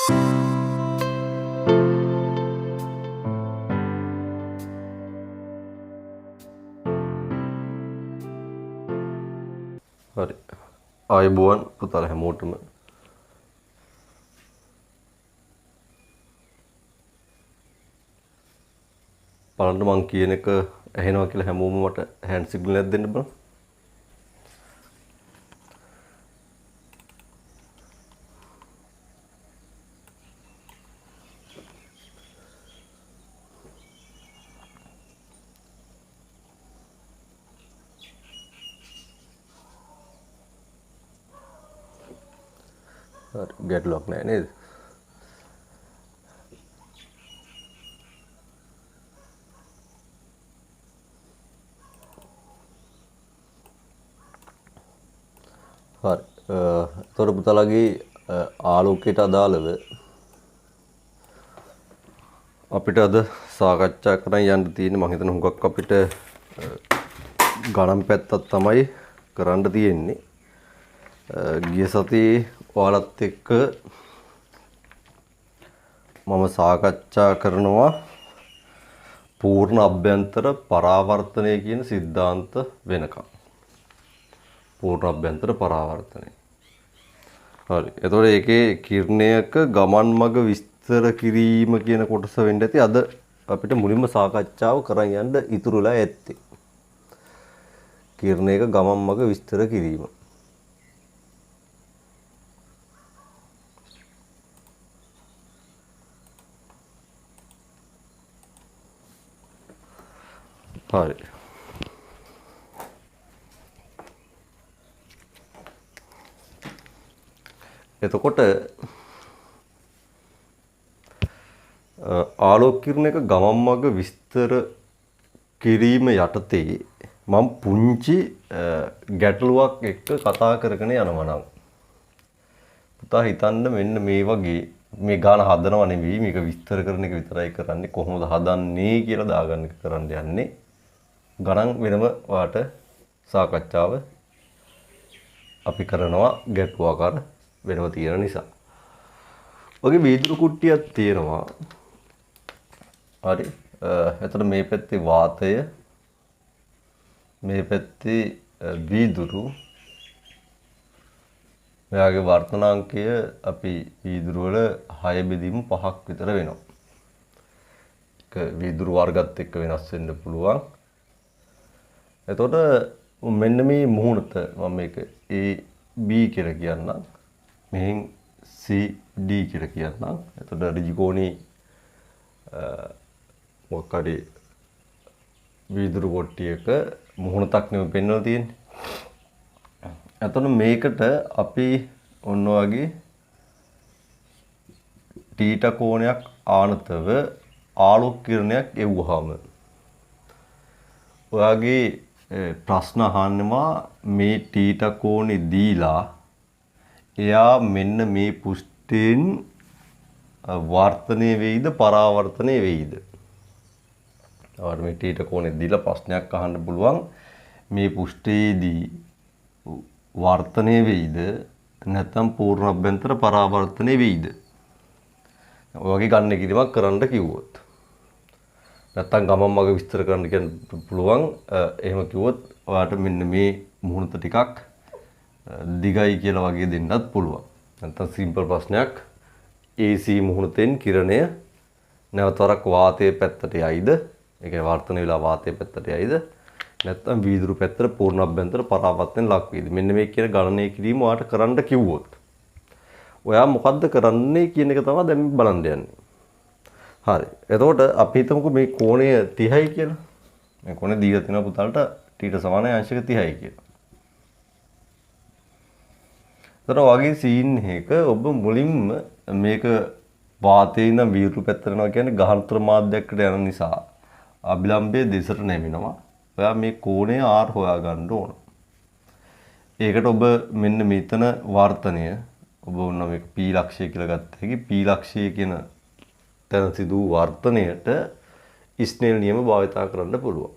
හරි. ආයුබෝවන් පුතාලා හැමෝටම. බලන්න මං කියන එක ඇහෙනවා කියලා හැමෝම මට හෑන්ඩ් සිග්නල් එකක් දෙන්න බලන්න. හරි ගැටලුවක් නැහැ නේද? හරි. එතකොට පුතාලාගේ ආලෝකයට අදාළව අපිට අද සාකච්ඡා කරන්න යන්න තියෙන්නේ මම හිතන හුඟක් අපිට ගණන් පැත්තක් තමයි කරන්න තියෙන්නේ. ගිය සතියේ ඔයාලත් එක්ක මම සාකච්ඡා කරනවා පූර්ණ අභ්‍යන්තර පරාවර්තනය කියන સિદ્ધාන්ත වෙනකම්. පූර්ණ අභ්‍යන්තර පරාවර්තනය. හරි. එතකොට ඒකේ කිරණයක ගමන් මඟ විස්තර කිරීම කියන කොටස වෙන්න ඇති අද අපිට මුලින්ම සාකච්ඡාව කරන් යන්න ඉතුරුලා ඇත්තේ. කිරණයක ගමන් මඟ විස්තර කිරීම. හරි. එතකොට ආලෝක කිරණයක ගමන් මඟ විස්තර කිරීම යටතේ මම පුංචි ගැටලුවක් එක්ක කතා කරගෙන යනවා නම් පුතා හිතන්න මෙන්න මේ වගේ මේ ගාන හදනව නෙවෙයි මේක විස්තර කරන එක විතරයි කරන්නේ කොහොමද හදන්නේ කියලා දාගන්න එක කරන්න යන්නේ ගණන් වෙනම වාට සාකච්ඡාව අපි කරනවා ගැටුවාකාර වෙනව තියෙන නිසා. ඔගේ වීදුරු කුට්ටියක් තියෙනවා. හරි. එතකොට මේ පැත්තේ වාතය මේ පැත්තේ වීදුරු මෙයාගේ වර්තනාංකය අපි වීදුරු වල 6 බෙදීම 5ක් විතර වෙනවා. ඒක වීදුරු වර්ගත් එක්ක වෙනස් වෙන්න පුළුවන්. එතකොට මෙන්න මේ මුහුණත මම මේක A B කියලා කියන්නම්. මෙහෙන් C D කියලා කියන්නම්. එතකොට ඍජුකෝණී මොකක් හරි වීදුරු කොට්ටියක මුහුණතක් නෙමෙයි පෙන්වලා තියෙන්නේ. එතකොට මේකට අපි ඔන්න වගේ තීටා කෝණයක් ආනතව ආලෝක කිරණයක් එව්වහම ඔයාගේ ප්‍රශ්න අහන්නවා මේ තීටා කෝණේ දීලා එයා මෙන්න මේ පුෂ්ඨයෙන් වර්තනය වෙයිද පරාවර්තනය වෙයිද? ඔයාලට මේ තීටා කෝණේ දීලා ප්‍රශ්නයක් අහන්න පුළුවන් මේ පුෂ්ඨයේදී වර්තනය වෙයිද නැත්නම් පූර්ණ අභ්‍යන්තර පරාවර්තනය වෙයිද? ඔය වගේ ගන්න කිරීමක් කරන්න කිව්වොත්. නැත්නම් ගමන් මඟ විස්තර කරන්න කියන්න පුළුවන්. එහෙම කිව්වොත් ඔයාලට මෙන්න මේ මුහුණත ටිකක් දිගයි කියලා වගේ දෙන්නත් පුළුවන්. නැත්නම් සිම්පල් ප්‍රශ්නයක් AC මුහුණතෙන් කිරණය නැවතරක් වාතයේ පැත්තට යයිද? ඒ කියන්නේ වර්තන වෙලා වාතයේ පැත්තට යයිද? නැත්නම් වීදුරු පැත්තට පූර්ණ අභ්‍යන්තර පරාවර්තන ලක් වේද? මෙන්න මේ කියන ගණනය කිරීම ඔයාලට කරන්න කිව්වොත්. ඔයා මොකද්ද කරන්නේ කියන එක තමයි දැන් බලන්න යන්නේ. හරි. එතකොට අපි හිතමුකෝ මේ කෝණය 30යි කියලා. මේ කෝණය දීලා තියෙනවා පුතාලට t ට සමානයි අංශක 30යි කියලා. එතකොට වගේ සීන් එක ඔබ මුලින්ම මේක වාතයේ ඉඳන් වීදුරු පැත්තට යනවා කියන්නේ ගහනතර මාධ්‍යයකට යන නිසා අභිලම්බයේ දෙසට නැමිනවා. ඔයා මේ කෝණය R හොයා ගන්න ඕන. ඒකට ඔබ මෙන්න මෙතන වර්තනය ඔබ ඔන්න මේක P ලක්ෂය කියලා ගත්ත හැකි P ලක්ෂය කියන තැන සිදු වර්තනයට ස්නේල් නියම භාවිතා කරන්න පුළුවන්.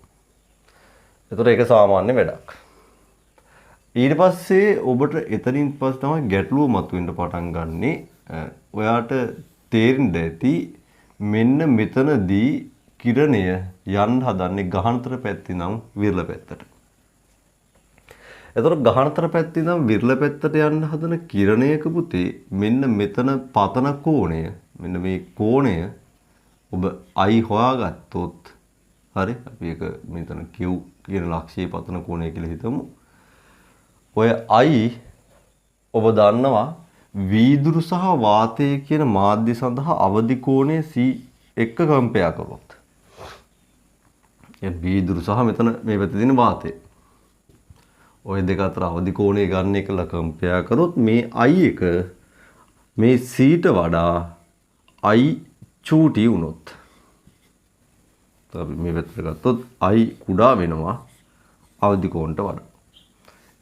එතකොට ඒක සාමාන්‍ය වැඩක්. ඊට පස්සේ ඔබට එතනින් පස්සේ තමයි ගැටලුව මතුවෙන්න පටන් ගන්නෙ. ඔයාට තේරෙන්න ඇති මෙන්න මෙතනදී කිරණය යන්න හදන්නේ ගහනතර පැත්තේ නම් විරල පැත්තට. එතකොට ගහනතර පැත්තේ නම් විරල පැත්තට යන්න හදන කිරණයක පුතේ මෙන්න මෙතන පතන කෝණය මෙන්න මේ කෝණය ඔබ I හොයාගත්තොත් හරි අපි ඒක මෙතන Q කියන ලක්ෂයේ පතන කෝණය කියලා හිතමු. ඔය I ඔබ දන්නවා වීදුරු සහ වාතය කියන මාධ්‍ය සඳහා අවදි කෝණය C එක්ක කම්පයා කරොත්. ඒ වීදුරු සහ මෙතන මේ පැත්තේ තියෙන වාතය. ඔය දෙක අතර අවදි කෝණය ගන්න එකලා කම්පයා කරොත් මේ I එක මේ C ට වඩා I චූටි වුණොත්. අපි මේ පැත්තට ගත්තොත් I කුඩා වෙනවා අවදි කෝණයට වඩා.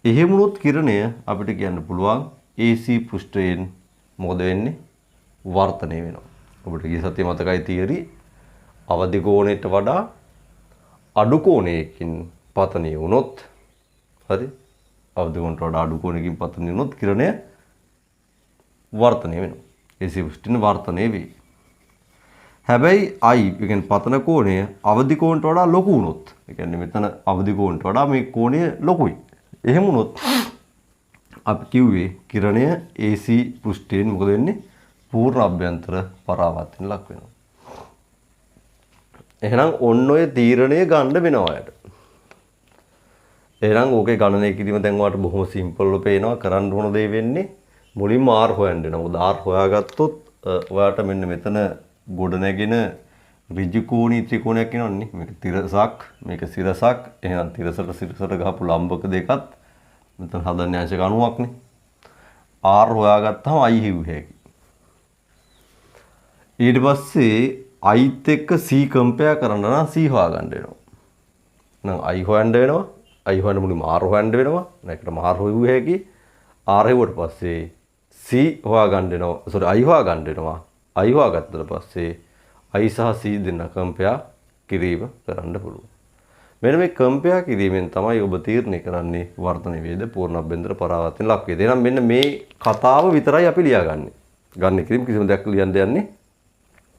එහෙම වුණොත් කිරණය අපිට කියන්න පුළුවන් AC පෘෂ්ඨයෙන් මොකද වෙන්නේ? වර්ධනය වෙනවා. ඔබට ගිය සතියේ මතකයි තියරි අවදි කෝණයට වඩා අඩු කෝණයකින් පතනය වුණොත් හරි අවදි කෝණයට වඩා අඩු කෝණයකින් පතනය වුණොත් කිරණය වර්ධනය වෙනවා. AC පෘෂ්ඨයෙන් වර්ධනය වෙයි. හැබැයි I කියන්නේ පතන කෝණය අවදි කෝණයට වඩා ලොකු වුණොත් ඒ කියන්නේ මෙතන අවදි කෝණයට වඩා මේ කෝණය ලොකුයි. එහෙම වුණොත් අපි කිව්වේ කිරණය AC පෘෂ්ඨයෙන් මොකද වෙන්නේ? පූර්ණ අභ්‍යන්තර පරාවර්තනයට ලක් වෙනවා. එහෙනම් ඔන්න ඔය තීරණය ගන්න වෙනවා අයට. එහෙනම් ඕකේ ගණනය කිරීම දැන් ඔයාලට බොහොම සිම්පල්ව පේනවා. කරන්න ඕන දේ වෙන්නේ මුලින්ම R හොයන්න වෙනවා. මොකද R හොයාගත්තොත් ඔයාලට මෙන්න මෙතන ගොඩ නැගෙන ඍජු කෝණී ත්‍රිකෝණයක් වෙනවනේ. මේක තිරසක්, මේක සිරසක්. එහෙනම් තිරසට ගහපු ලම්බක දෙකත් මෙතන හදන්නේ අංශක 90ක්නේ. R හොයාගත්තාම I හිව්ව හැකි. ඊට පස්සේ Iත් එක්ක C කම්පෙයාර් කරන්න නම් C හොයාගන්න වෙනවා. එහෙනම් I හොයන්න වෙනවා. I හොයන්න මුලින්ම R හොයන්න වෙනවා. නැකටම R හොයුව හැකි. R හෙව්වට පස්සේ C හොයාගන්න වෙනවා. sorry I හොයාගන්න වෙනවා. I හොයාගත්තට පස්සේ I සහ C දෙන්න කම්පෙයාර් කිරීම කරන්න පුළුවන්. මෙන්න මේ කම්පෙයාර් කිරීමෙන් තමයි ඔබ තීරණය කරන්නේ වර්ධන වේද පූර්ණ අභ්‍යන්තර පරාවර්තන ලක් වේද. එහෙනම් මෙන්න මේ කතාව විතරයි අපි ලියාගන්නේ. ගන්න කිරීම කිසිම දෙයක් ලියන්න යන්නේ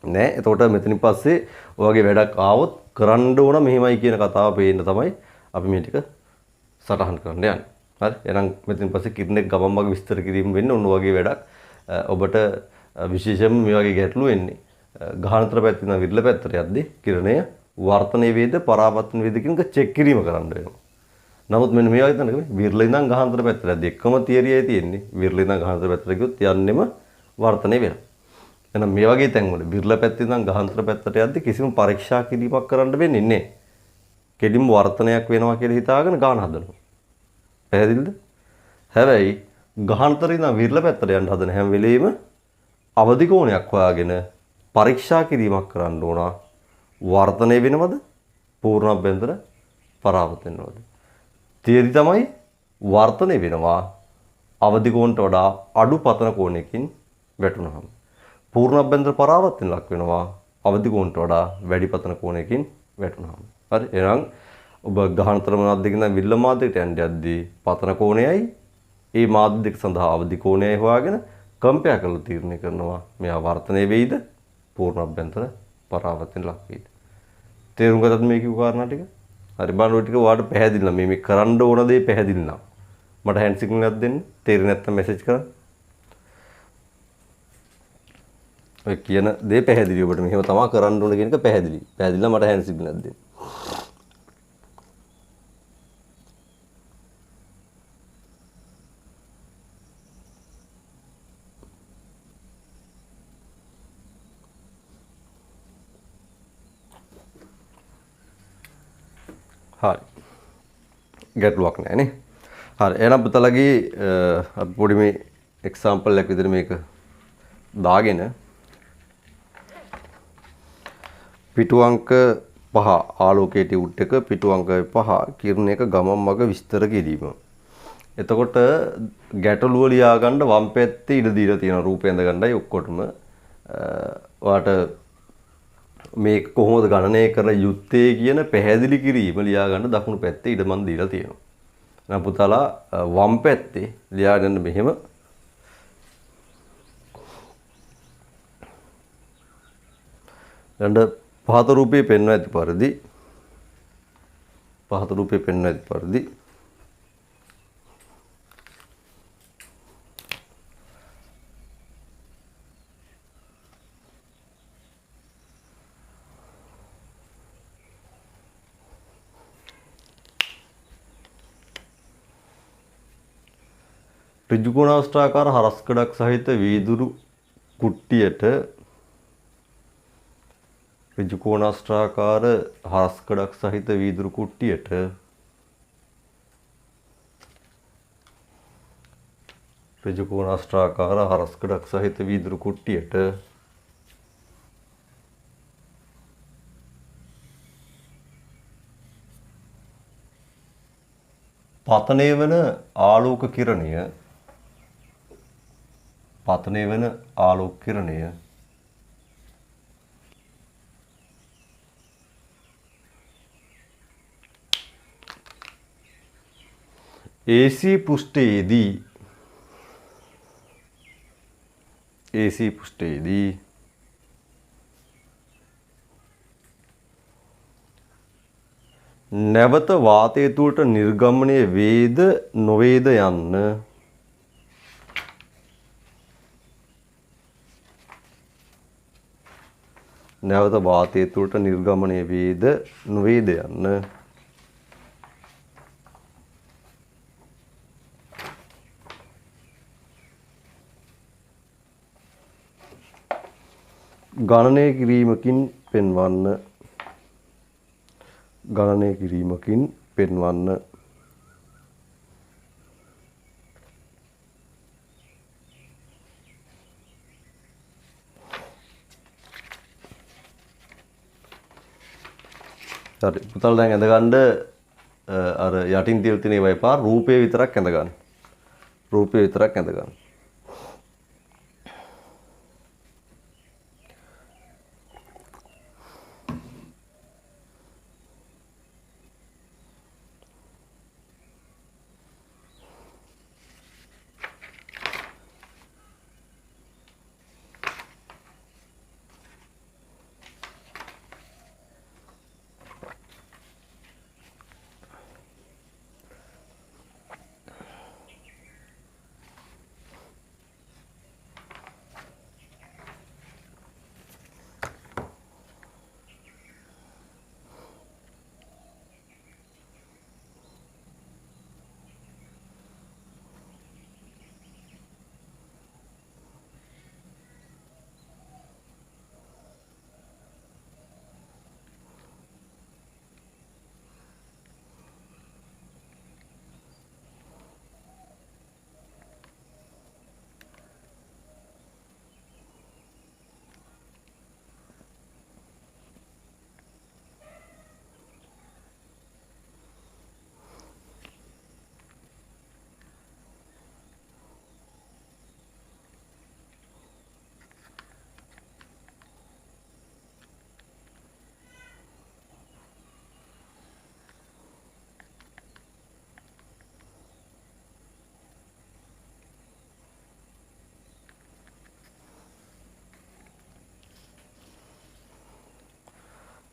නෑ. එතකොට මෙතනින් පස්සේ ඔයගේ වැඩක් ආවොත් කරන්න ඕන මෙහෙමයි කියන කතාව පේන්න තමයි අපි මේ ටික සටහන් කරන්න යන්නේ. හරි. එහෙනම් මෙතනින් පස්සේ කිරණෙක් ගමන් මග විස්තර කිරීම වෙන්නේ ඔන්න වගේ වැඩක්. ඔබට විශේෂයෙන්ම මේ වගේ ගැටලු එන්නේ ගහනතර පැත්තේ ඉඳන් විරල පැත්තට යද්දී කිරණය වර්ධනය වේද පරාවර්තන වේද කියන එක චෙක් කිරීම කරන්න වෙනවා. නමුත් මෙන්න මේ වගේ තැනක විරල ඉඳන් ගහනතර පැත්තට යද්දී එකම තියරියයි තියෙන්නේ. විරල ඉඳන් ගහනතර පැත්තට ගියොත් යන්නෙම වර්ධනය වෙනවා. එහෙනම් මේ වගේ තැන්වල විරල පැත්තේ ඉඳන් ගහනතර පැත්තට යද්දී කිසිම පරීක්ෂා කිරීමක් කරන්න වෙන්නේ නැහැ. කෙලින්ම වර්ධනයක් වෙනවා කියලා හිතාගෙන ගාන හදනවා. පැහැදිලිද? හැබැයි ගහනතර ඉඳන් විරල පැත්තට යන්න හදන හැම වෙලෙම අවදි කෝණයක් හොයාගෙන පරීක්ෂා කිරීමක් කරන්න ඕන. වර්ධනය වෙනවද? පූර්ණ අභ්‍යන්තර පරාවර්තන වෙනවද? තියරි තමයි වර්ධනය වෙනවා අවදි කෝණයට වඩා අඩු පතන කෝණයකින් වැටුනහම. පූර්ණ අභ්‍යන්තර පරාවර්තන ලක් වෙනවා අවදි කෝණයට වඩා වැඩි පතන කෝණයකින් වැටුනහම. හරි. එහෙනම් ඔබ ගහනතර මාධ්‍යකින් නම් විරල මාධ්‍යයට යන්න යද්දී පතන කෝණයයි ඒ මාධ්‍ය දෙක සඳහා අවදි කෝණයයි හොයාගෙන කම්පෙයාර් කරලා තීරණය කරනවා මෙයා වර්ධනය වෙයිද පූර්ණ අභ්‍යන්තර පරාවර්තන ලක් වෙයිද. තේරුම් ගත්තද මේ කිව්ව කාරණා ටික? හරි බලන්න ඔය ටික ඔයාලට පැහැදිලි නම් මේ කරන්න ඕන දේ පැහැදිලි නම් මට හෑන්ඩ් සිග්නල් එකක් දෙන්න. තේරෙන්නේ නැත්නම් මැසේජ් කරන්න. ඔය කියන දේ පැහැදිලි ඔබට මෙහෙම තමයි කරන්න ඕන කියන එක පැහැදිලි. පැහැදිලිලා මට හෑන්ඩ් සිග්නල් එකක් දෙන්න. හරි. ගැටලුවක් නැහැ නේ. හරි. එහෙනම් පුතලගේ අපි පොඩි මේ එක්සැම්පල් එකක් විදිහට මේක දාගෙන පිටු අංක 5 ආලෝකයේ ටියුට් එක පිටු අංක 5 කිරණයක ගමන් මග විස්තර කිරීම. එතකොට ගැටලුව ලියා ගන්න වම් පැත්තේ ඉඩ දීලා තියෙන රූපය ඇඳ ගන්නයි ඔක්කොටම ඔයාලට මේක කොහොමද ගණනය කර යුත්තේ කියන පැහැදිලි කිරීම ලියා ගන්න දකුණු පැත්තේ ඉඩ මන් දීලා තියෙනවා. එහෙනම් පුතාලා වම් පැත්තේ ලියා ගන්න මෙහෙම രണ്ട് පහත රූපයේ පෙන්වා ඇති පරිදි පහත රූපයේ පෙන්වා ඇති පරිදි ඍජුකෝණාෂ්ටාකාර හරස්කඩක් සහිත වීදුරු කුට්ටියට ඍජුකෝණාෂ්ටාකාර හරස්කඩක් සහිත වීදුරු කුට්ටියට ඍජුකෝණාෂ්ටාකාර හරස්කඩක් සහිත වීදුරු කුට්ටියට පතනය වන ආලෝක කිරණය AC පෘෂ්ඨයේදී නැවත වාතය තුළට නිර්ගමනය වේද නොවේද යන්න නැවත වාතය තුළට නිර්ගමනය වේද නොවේද යන්න ගණනය කිරීමකින් පෙන්වන්න හරි පුතල් දැන් ඇඳ ගන්න අර යටින් තියලා තියෙන ඒවා එපා රූපේ විතරක් ඇඳ ගන්න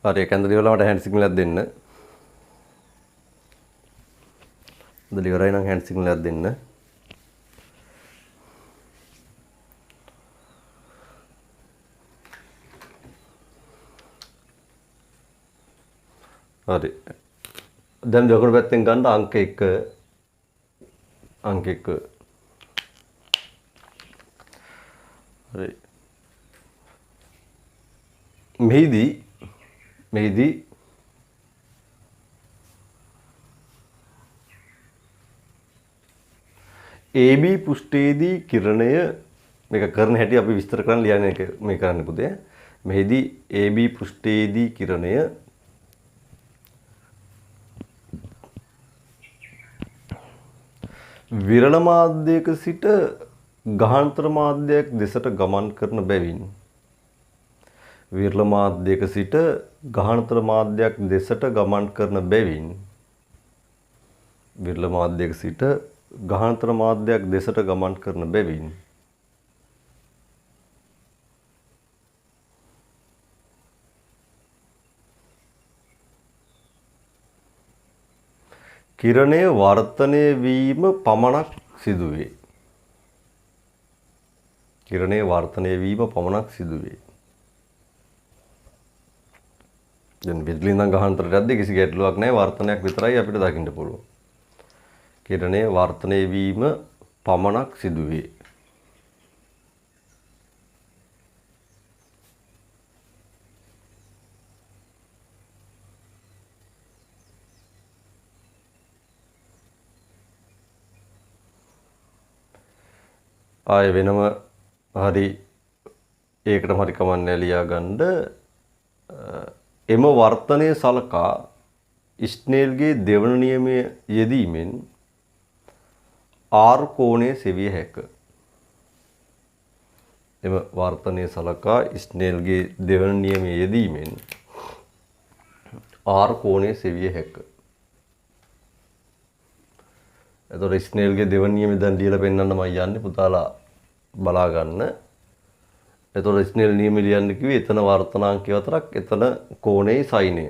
හරි ඒක ඇඳලා ඉවරලා මට හෑන්ඩ් සිග්නල් එකක් දෙන්න. ඇඳලා ඉවරයි නම් හෑන්ඩ් සිග්නල් එකක් දෙන්න. හරි. දැන් දකුණු පැත්තෙන් ගන්න අංක 1 හරි. මෙහිදී AB පෘෂ්ඨයේදී කිරණය මේක කරන හැටි අපි විස්තර කරන්න ලියන්නේ එක මේ කරන්න පුතේ. මෙහිදී AB පෘෂ්ඨයේදී කිරණය විරල මාධ්‍යයක සිට ගාහන්තර මාධ්‍යයක් දෙසට ගමන් කරන බැවින් විරල මාධ්‍යයක සිට ගාහන්තර මාධ්‍යයක් දෙසට ගමන් කරන බැවින් විරල මාධ්‍යයක සිට ගාහන්තර මාධ්‍යයක් දෙසට ගමන් කරන බැවින් කිරණය වර්තනය වීම පමණක් සිදුවේ. කිරණය වර්තනය වීම පමණක් සිදුවේ. දැන් විදුලි ඉඳන් ගහන්තරට යද්දී කිසි ගැටලුවක් නැහැ, වර්තනයක් විතරයි අපිට දකින්න පුළුවන්. කිරණය වර්තනය වීම පමණක් සිදුවේ. ආය වෙනම හරි ඒකටම හරි කමන්නේ ලියා ගන්න. එම වර්තනය සලකා ස්නේල්ගේ දෙවන නියමය යෙදීමෙන් R කෝණය සෙවිය හැක. එම වර්තනය සලකා ස්නේල්ගේ දෙවන නියමය යෙදීමෙන් R කෝණය සෙවිය හැක. එතකොට ස්නේල්ගේ දෙවන නියමය දැන් ලියලා පෙන්නන්න මම යන්නේ පුතාලා බලා ගන්න. එතකොට ස්නේල් නියමය ලියන්න කිව්වේ එතන වර්තනාංකය අතරක් එතන කෝණේ සයිනය.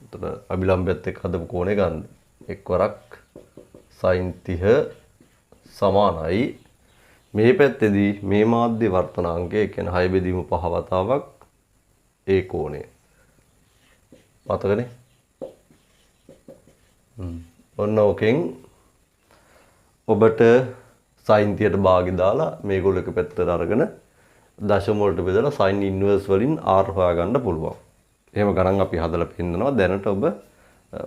එතන අභිලම්බයත් එක්ක හදපු කෝණය ගන්න. එක්වරක් sin 30 සමානයි මේ පැත්තේදී මේ මාධ්‍ය වර්තනාංකය කියන්නේ 6 බෙදීම 5 වතාවක් ඒ කෝණය. මතකනේ? ඔන්න ඕකෙන් ඔබට sin 30ට භාගය දාලා මේගොල්ලෝ එක පැත්තට අරගෙන දශම වලට බෙදලා sin inverse වලින් r හොයාගන්න පුළුවන්. එහෙම ගණන් අපි හදලා පෙන්නනවා. දැනට ඔබ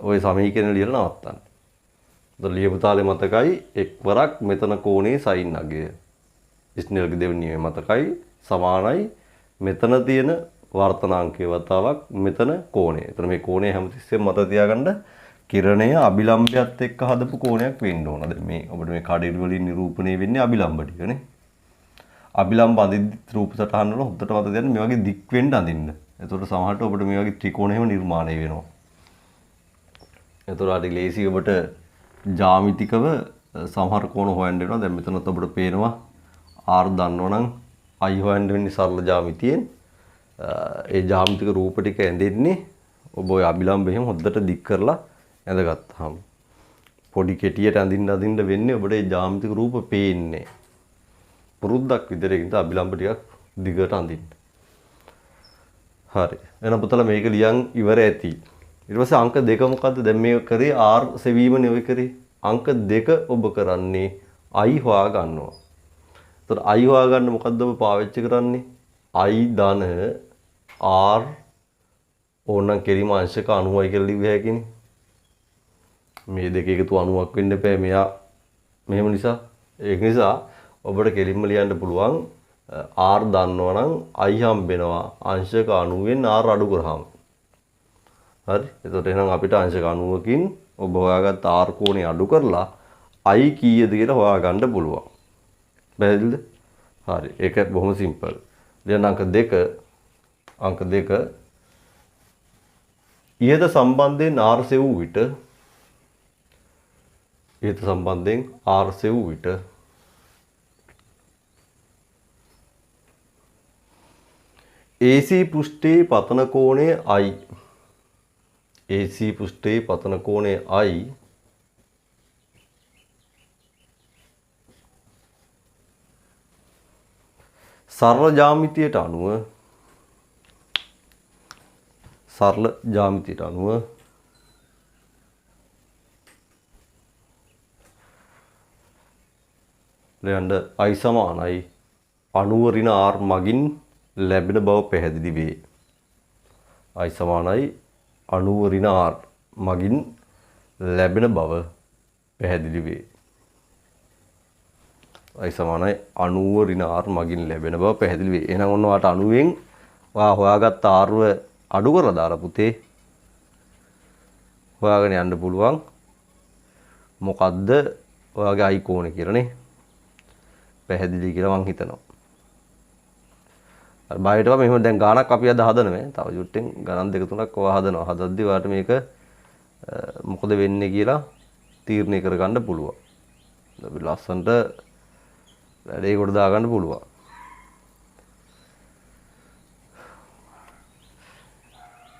ওই සමීකරණ ලියලා නවත්තන්න. එතකොට ලියපු තාලේ මතකයි එක්වරක් මෙතන කෝණේ sin අගය. ස්නේල්ගේ දෙවෙනි නියමය මතකයි සමානයි මෙතන තියෙන වර්තනාංකයේ වතාවක් මෙතන කෝණය. එතන මේ කෝණය හැමතිස්සෙම මතක තියාගන්න කිරණය අභිලම්බයත් එක්ක හදපු කෝණයක් වෙන්න ඕන. දැන් මේ ඔබට මේ කඩිරි වලින් නිරූපණය වෙන්නේ අභිලම්බ ටිකනේ. අභිලම්බ අඳිද්දි රූප සටහන් වල හොද්දට මතක තියාගන්න මේ වගේ දික් වෙන්න අඳින්න. එතකොට සමහරට ඔබට මේ වගේ ත්‍රිකෝණ එහෙම නිර්මාණය වෙනවා. එතකොට අර ලේසි ඔබට ජ්‍යාමිතිකව සමහර කෝණ හොයන්න වෙනවා. දැන් මෙතනත් ඔබට පේනවා R දන්නවනම් I හොයන්න වෙන්නේ සරල ජ්‍යාමිතියෙන්. ඒ ජ්‍යාමිතික රූප ටික ඇඳෙන්නේ ඔබ ඔය අභිලම්බ එහෙම හොද්දට දික් කරලා ඇඳගත්තාම පොඩි කෙටියට අඳින්න වෙන්නේ ඔබට ඒ ජ්‍යාමිතික රූප පේන්නේ. පුරුද්දක් විදිහට අභිලම්බ ටිකක් දිගට අඳින්න. හරි. එහෙනම් පුතලා මේක ලියන් ඉවර ඇති. ඊට පස්සේ අංක 2 මොකද්ද? දැන් මේක කරේ R සෙවීමනේ ඔය කරේ. අංක 2 ඔබ කරන්නේ I හොයා ගන්නවා. එතකොට I හොයා ගන්න මොකද්ද ඔබ පාවිච්චි කරන්නේ? I ධන R ඕනනම් කෙලිම අංශක 90යි කියලා ලිව්ව හැකිනේ. මේ දෙක එකතු 90ක් වෙන්න එපා මෙයා මෙහෙම නිසා. ඒක නිසා ඔබට කෙලින්ම ලියන්න පුළුවන් R දන්නවනම් I හම්බෙනවා අංශක 90ෙන් R අඩු කරාම. හරි. එතකොට එහෙනම් අපිට අංශක 90කින් ඔබ හොයාගත්ත R කෝණය අඩු කරලා I කීයද කියලා හොයාගන්න පුළුවන්. පැහැදිලිද? හරි. ඒක බොහොම සිම්පල්. ලියන්න අංක 2 ඉහත සම්බන්ධයෙන් R සෙවූ විට AC පෘෂ්ඨයේ පතන කෝණය I සරල ජ්‍යාමිතියට අනුව ලියන්න I සමානයි 90 ඍණ R මගින් ලැබෙන බව පැහැදිලි වේ. I සමානයි 90 ඍණ R මගින් ලැබෙන බව පැහැදිලි වේ. I සමානයි 90 ඍණ R මගින් ලැබෙන බව පැහැදිලි වේ. එහෙනම් ඔන්න ඔයාට 90න් ඔයා හොයාගත්ත R අඩු කරලා දාලා පුතේ හොයාගෙන යන්න පුළුවන්. මොකද්ද ඔයාගේ I කෝණය කියලානේ. පැහැදිලි කියලා මං හිතනවා. අර බාහිරව මෙහෙම දැන් ගානක් අපි අද හදනවා. තව චුට්ටෙන් ගණන් දෙක තුනක් ඔයා හදනවා. හදද්දි ඔයාට මේක මොකද වෙන්නේ කියලා තීරණය කරගන්න පුළුවන්. අපි ලස්සනට වැඩේ කොට දාගන්න පුළුවන්.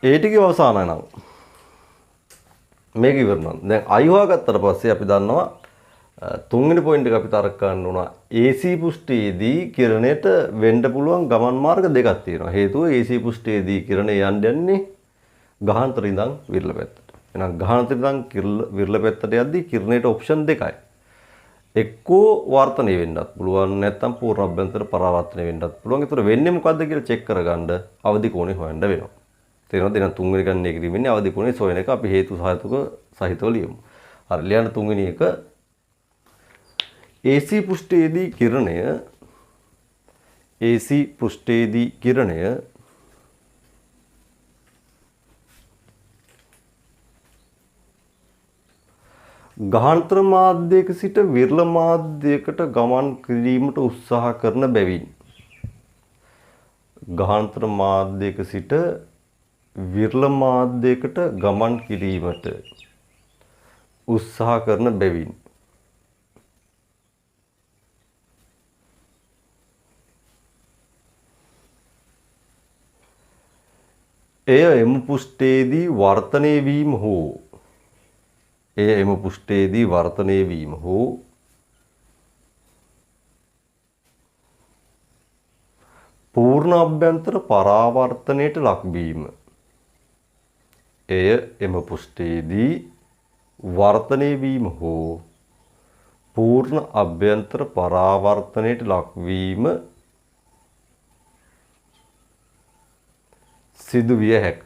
ඒ ටිකේ අවසానයි නම් මේක ඉවරනවා. දැන් I හොයාගත්තට පස්සේ අපි දන්නවා තුන්වෙනි පොයින්ට් එක අපි තරක ගන්න උනා AC පුෂ්ඨයේදී කිරණයට වෙන්න පුළුවන් ගමන් මාර්ග දෙකක් තියෙනවා. හේතුව AC පුෂ්ඨයේදී කිරණය යන්නේ ගහාන්තර ඉඳන් විරල පැත්තට. එහෙනම් ගහාන්තර ඉඳන් විරල පැත්තට යද්දී කිරණයට ඔප්ෂන් දෙකයි. එක්කෝ වර්තනය වෙන්නත් පුළුවන් නැත්නම් පූර්ණ අභ්‍යන්තර පරාවර්තනය වෙන්නත් පුළුවන්. ඒතර වෙන්නේ මොකද්ද කියලා චෙක් කරගන්න අවදි කෝණය හොයන්න වෙනවා. තේරෙනවද? එහෙනම් තුන්වෙනි ගණනය කිරීමෙන්නේ අවදි කෝණය සොයන එක අපි හේතු සහතුක සහිතව ලියමු. හරි ලියන්න තුන්වෙනි එක AC පෘෂ්ඨයේදී කිරණය ගාහන්තර මාධ්‍යයක සිට විරල මාධ්‍යයකට ගමන් කිරීමට උත්සාහ කරන බැවින් ගාහන්තර මාධ්‍යයක සිට විරල මාධ්‍යයකට ගමන් කිරීමට උත්සාහ කරන බැවින් එය එම පෘෂ්ඨයේදී වර්තනය වීම හෝ පූර්ණ අභ්‍යන්තර පරාවර්තනයට ලක්වීම. එය එම පෘෂ්ඨයේදී වර්තනය වීම හෝ පූර්ණ අභ්‍යන්තර පරාවර්තනයට ලක්වීම සිදුවිය හැක.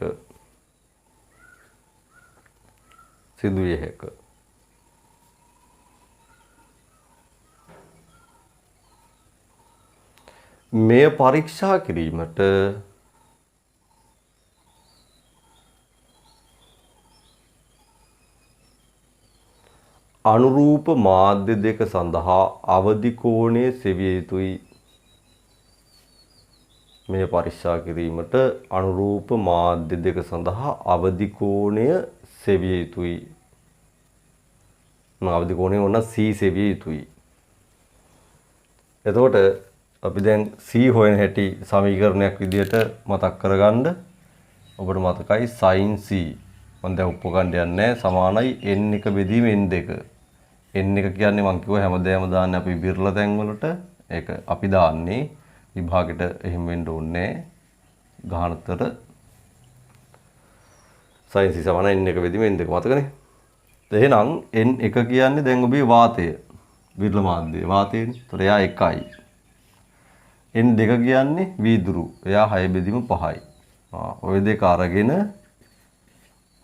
මෙය පරීක්ෂා කිරීමට අනුරූප මාධ්‍ය දෙක සඳහා අවදි කෝණය සෙවිය යුතුයි. මෙය පරීක්ෂා කිරීමට අනුරූප මාධ්‍ය දෙක සඳහා අවදි කෝණය සෙවිය යුතුයි. අවදි කෝණය ඕන C සෙවිය යුතුයි. එතකොට අපි දැන් C හොයන හැටි සමීකරණයක් විදිහට මතක් කරගන්න. ඔබට මතකයි sin C මම දැන් උපකණ්ඩ යන්නේ සමානයි n එක බෙදීම n දෙක. n එක කියන්නේ මම කිව්වා හැමදේම දාන්නේ අපි විරල තැන් වලට. ඒක අපි දාන්නේ විභාගෙට එහෙම වෙන්න ඕනේ ගාහන්තර sin C සමානයි n එක බෙදීම n දෙක මතකනේ. එහෙනම් n එක කියන්නේ දැන් ඔබේ වාතය විරල මාධ්‍යය වාතයනේ. ඒතර එයා 1යි. n දෙක කියන්නේ වීදුරු. එයා 6 බෙදීම 5යි. ඔය දෙක අරගෙන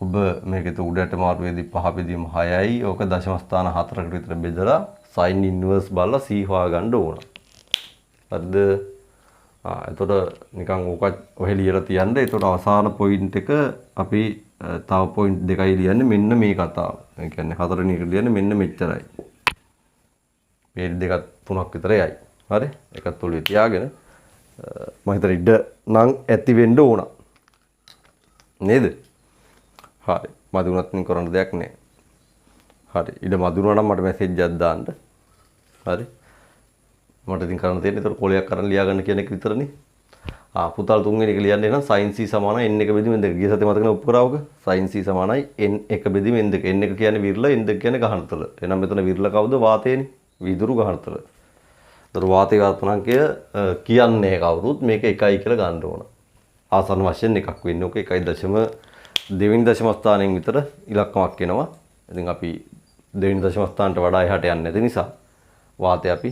ඔබ මේකේ උඩට මාරුවේදී 5 බෙදීම 6යි. ඕක දශම ස්ථාන 4කට විතර බෙදලා sin inverse බලලා C හොයාගන්න ඕන. හරිද? එතකොට නිකන් ඕක ඔහෙ ලියලා තියන්න. එතකොට අවසාන පොයින්ට් එක අපි තව පොයින්ට් දෙකයි ලියන්නේ මෙන්න මේ කතාව. ඒ කියන්නේ හතරවෙනි එක ලියන්නේ මෙන්න මෙච්චරයි. මේ දෙකක් තුනක් විතර යයි. හරි? එකත් ඔළුවේ තියාගෙන මම හිතන ඉඩ නම් ඇති වෙන්න ඕන. නේද? හරි. මදුනත් නේ කරන්න දෙයක් නැහැ. හරි. ඉඩ මදුනා නම් මට මැසේජ් එකක් දාන්න. හරි. මට ඉතින් කරන්න තියෙන්නේ ඒතර කොලයක් අරන් ලියා ගන්න කියන එක විතරනේ. පුතාල තුන්වෙනි එක ලියන්නේ නම් sin C සමානයි n එක බෙදීම n දෙක. ගිය සතියේ මතකනේ උපකරාවක sin C සමානයි n එක බෙදීම n දෙක. n එක කියන්නේ විරල n දෙක කියන්නේ ගහනතල. එහෙනම් මෙතන විරල කවුද? වාතයනේ. විදුරු ගහනතල. ඒතර වාතයේ වර්තනාංකය කියන්නේ කවුරුත් මේක 1යි කියලා ගන්න ඕන. ආසන්න වශයෙන් එකක් වෙන්නේ. ඔක 1.2 දෙවෙනි දශම ස්ථානයෙන් විතර ඉලක්කමක් එනවා. ඉතින් අපි දෙවෙනි දශම ස්ථානට වඩා එහාට යන්නේ නැති නිසා වාතය අපි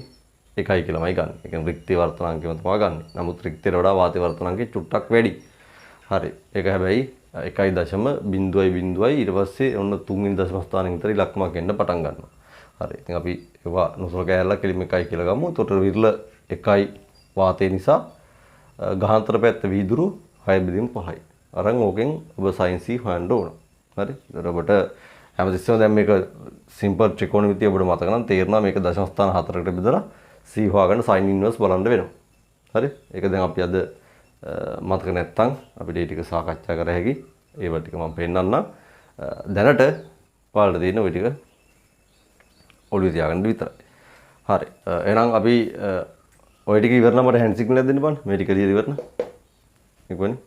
1යි කියලාමයි ගන්න. ඒ කියන්නේ රික්තී වර්තනාංකයම තමයි ගන්න. නමුත් රික්තයට වඩා වාතයේ වර්තනාංකය චුට්ටක් වැඩි. හරි. ඒක හැබැයි 1.0 ඊට පස්සේ ඔන්න තුන්වෙනි දශම ස්ථානයෙන් විතර ඉලක්කමක් එන්න පටන් ගන්නවා. හරි. ඉතින් අපි ඒවා නොසලකා ඇරලා කෙලිම 1යි කියලා ගමු. එතකොට විරල 1යි වාතය නිසා ගාහන්තර පැත්ත වීදුරු 6 බෙදීම 5යි. අරන් ඕකෙන් ඔබ sin C හොයන්න ඕන. හරි. එතකොට ඔබට හැමතිස්සෙම දැන් මේක සිම්පල් ත්‍රිකෝණමිතිය ඔබට මතක නම් තේරෙනවා මේක දශම ස්ථාන 4කට බෙදලා C හොයාගන්න sin inverse බලන්න වෙනවා. හරි. ඒක දැන් අපි අද මතක නැත්තම් අපිට ඒ ටික සාකච්ඡා කර හැකි. ඒව ටික මම පෙන්නන්නම්. දැනට ඔයාලට තියෙන ওই ටික ඔළුවේ තියාගන්න විතරයි. හරි. එහෙනම් අපි ඔය ටික ඉවරනම් මට හැන්ඩ් සිග්නල් දෙන්න බෑ. මේ ටික ලියලා ඉවරන. ඉක්වනේ.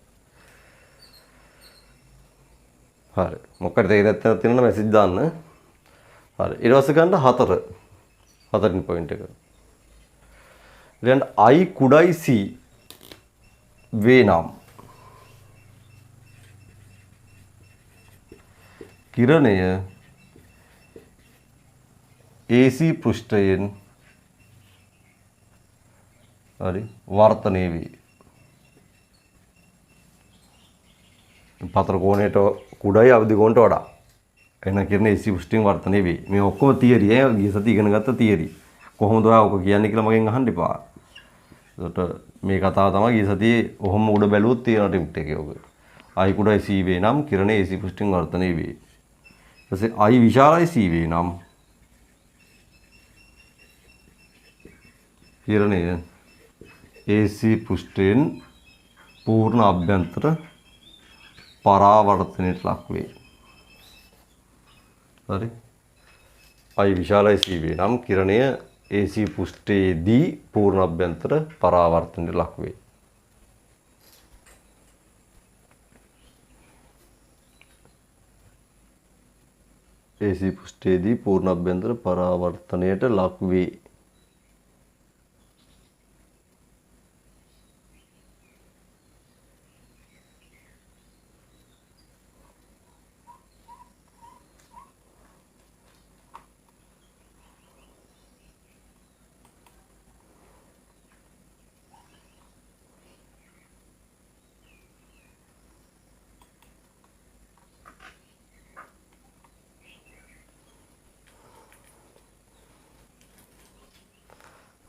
හරි. මොකක්ද තේරෙන්නේ තියෙනවා මැසේජ් දාන්න. හරි. ඊට පස්සේ ගන්න 4. හතරින් පොයින්ට් එක. ඊළඟ I could I see වේ නම් කිරණය AC පෘෂ්ඨයෙන් හරි වර්තනය වේ. පතර කෝණයට කුඩයි අවදි කෝණයට වඩා එන කිරණ AC පෘෂ්ඨයෙන් වර්තනය වේ. මේ ඔක්කොම තියරි ගිය සති ඉගෙන ගත්ත තියරි. කොහොමද ඔයා ඔක කියන්නේ කියලා මගෙන් අහන්න එපා. ඒකට මේ කතාව තමයි ගිය සතියේ ඔහොම උඩ බැලුවොත් තියෙන ටිප් එකේ ඔක. I could I see වේ නම් කිරණ AC පෘෂ්ඨයෙන් වර්තනය වේ. ඊපස්සේ I විශාලයි C වේ නම් කිරණය AC පෘෂ්ඨයෙන් පූර්ණ අභ්‍යන්තර පරාවර්තනයට ලක් වේ. හරි. I විශාලයි C වේ නම් කිරණය AC පෘෂ්ඨයේදී පූර්ණ අභ්‍යන්තර පරාවර්තනයට ලක් වේ. AC පෘෂ්ඨයේදී පූර්ණ අභ්‍යන්තර පරාවර්තනයට ලක් වේ.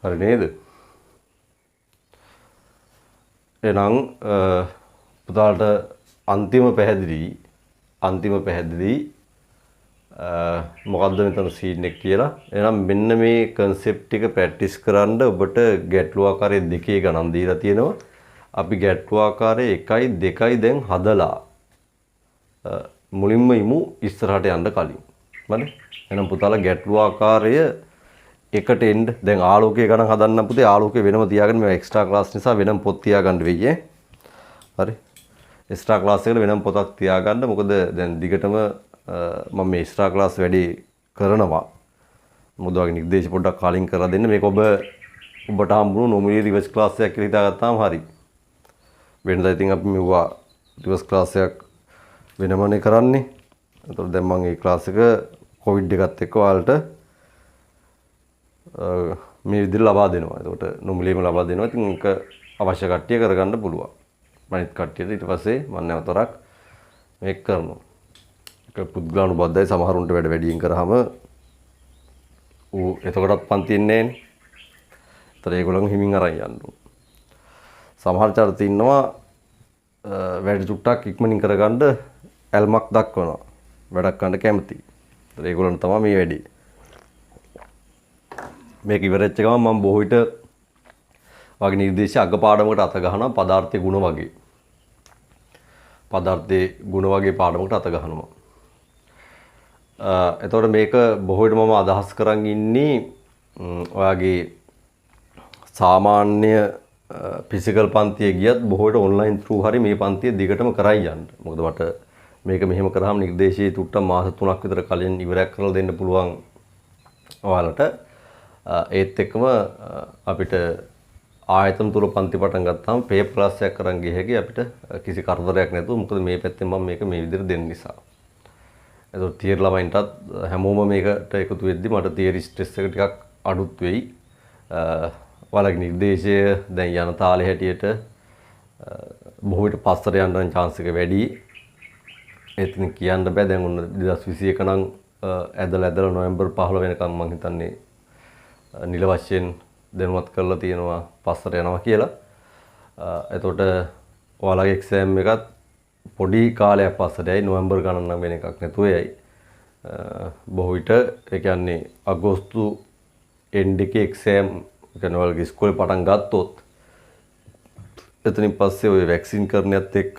හරි නේද? එහෙනම් පුතාලට අන්තිම පැහැදිලි මොකද්ද මෙතන සීන් එක කියලා. එහෙනම් මෙන්න මේ concept ටික practice කරන්න ඔබට ගැටළු ආකාරයේ දෙකේ ගණන් දීලා තියෙනවා. අපි ගැටළු ආකාරයේ 1යි 2යි දැන් හදලා මුලින්ම ඉමු ඉස්සරහට යන්න කලින්. හරි? එහෙනම් පුතාලා ගැටළු ආකාරය එකට එන්න දැන් ආලෝකයේ ගණන් හදන්න පුතේ ආලෝකයේ වෙනම තියාගන්න මේ එක්ස්ට්‍රා ක්ලාස් නිසා වෙනම පොත් තියාගන්න වෙයි ඈ. හරි. එක්ස්ට්‍රා ක්ලාස් එකට වෙනම පොතක් තියාගන්න. මොකද දැන් දිගටම මම මේ එක්ස්ට්‍රා ක්ලාස් වැඩි කරනවා. මොකද වගේ නිර්දේශ පොඩ්ඩක් කලින් කරලා දෙන්න. මේක ඔබට හම්බුණු නොමිලේ රිවර්ස් ක්ලාස් එකක් කියලා හිතාගත්තාම හරි. වෙනදා ඉතින් අපි මෙවුවා රිවර්ස් ක්ලාස් එකක් වෙනමනේ කරන්නේ. ඒතකොට දැන් මම මේ ක්ලාස් එක කොවිඩ් එකත් එක්ක ඔයාලට මේ විදිහට ලබා දෙනවා. ඒකට නොමිලේම ලබා දෙනවා. ඉතින් ඒක අවශ්‍ය කට්ටිය කරගන්න පුළුවන්. මනිත් කට්ටියට ඊට පස්සේ මම නැවතරක් මේක කරනවා. ඒක පුද්ගලානුබද්ධයි සමහරුන්ට වැඩියෙන් කරාම එතකොටත් පන්ති ඉන්නේ නැහැ. ඒතර ඒගොල්ලන් හිමින් අරන් යන්න ඕන. සමහර චරිත ඉන්නවා වැඩි චුට්ටක් ඉක්මනින් කරගන්න ඇල්මක් දක්වනවා. වැඩක් ගන්න කැමති. ඒතර ඒගොල්ලන් තමයි මේ වැඩි. මේක ඉවරෙච්ච ගමන් මම බොහෝ විට වගේ නිර්දේශ අග පාඩමකට අත ගහනවා පදාර්ථයේ ගුණ වගේ. පදාර්ථයේ ගුණ වගේ පාඩමකට අත ගහනවා. එතකොට මේක බොහෝ විට මම අදහස් කරන් ඉන්නේ ඔයාගේ සාමාන්‍ය ෆිසිකල් පන්තියේ ගියත් බොහෝ විට ඔන්ලයින් through හරි මේ පන්තිය දිගටම කරයි යන්න. මොකද මට මේක මෙහෙම කරාම නිර්දේශයේ තුට්ට මාස 3ක් විතර කලින් ඉවරයක් කරලා දෙන්න පුළුවන් ඔයාලට. ඒත් එක්කම අපිට ආයතන තුල පන්ති පටන් ගත්තාම පේ ක්ලාස් එකක් කරන් ගිය හැකි අපිට කිසි කරදරයක් නැතුව මොකද මේ පැත්තෙන් මම මේක මේ විදිහට දෙන්න නිසා. ඒතකොට තියරි ළමයින්ටත් හැමෝම මේකට එකතු වෙද්දි මට තියරි ස්ට්‍රෙස් එක ටිකක් අඩුත් වෙයි. ඔයාලගේ නිර්දේශය දැන් යන තාලේ හැටියට බොහෝ විට පස්සට යන්න chance එක වැඩි. ඒත් කියන්න බෑ දැන් උන්න 2021 නම් ඇදලා නොවැම්බර් 15 වෙනකම් මම හිතන්නේ නිල වශයෙන් දැනුවත් කරලා තියෙනවා පස්සට යනවා කියලා. එතකොට ඔයාලගේ එක්සෑම් එකත් පොඩි කාලයක් පස්සට යයි නොවැම්බර් ගණන් නම් වෙන එකක් නැතුව යයි. බොහෝ විට ඒ කියන්නේ අගෝස්තු එන්ඩ් එකේ එක්සෑම් කියන්නේ ඔයාලගේ ඉස්කෝලේ පටන් ගත්තොත් එතනින් පස්සේ ඔය වැක්සින් කරන්නත් එක්ක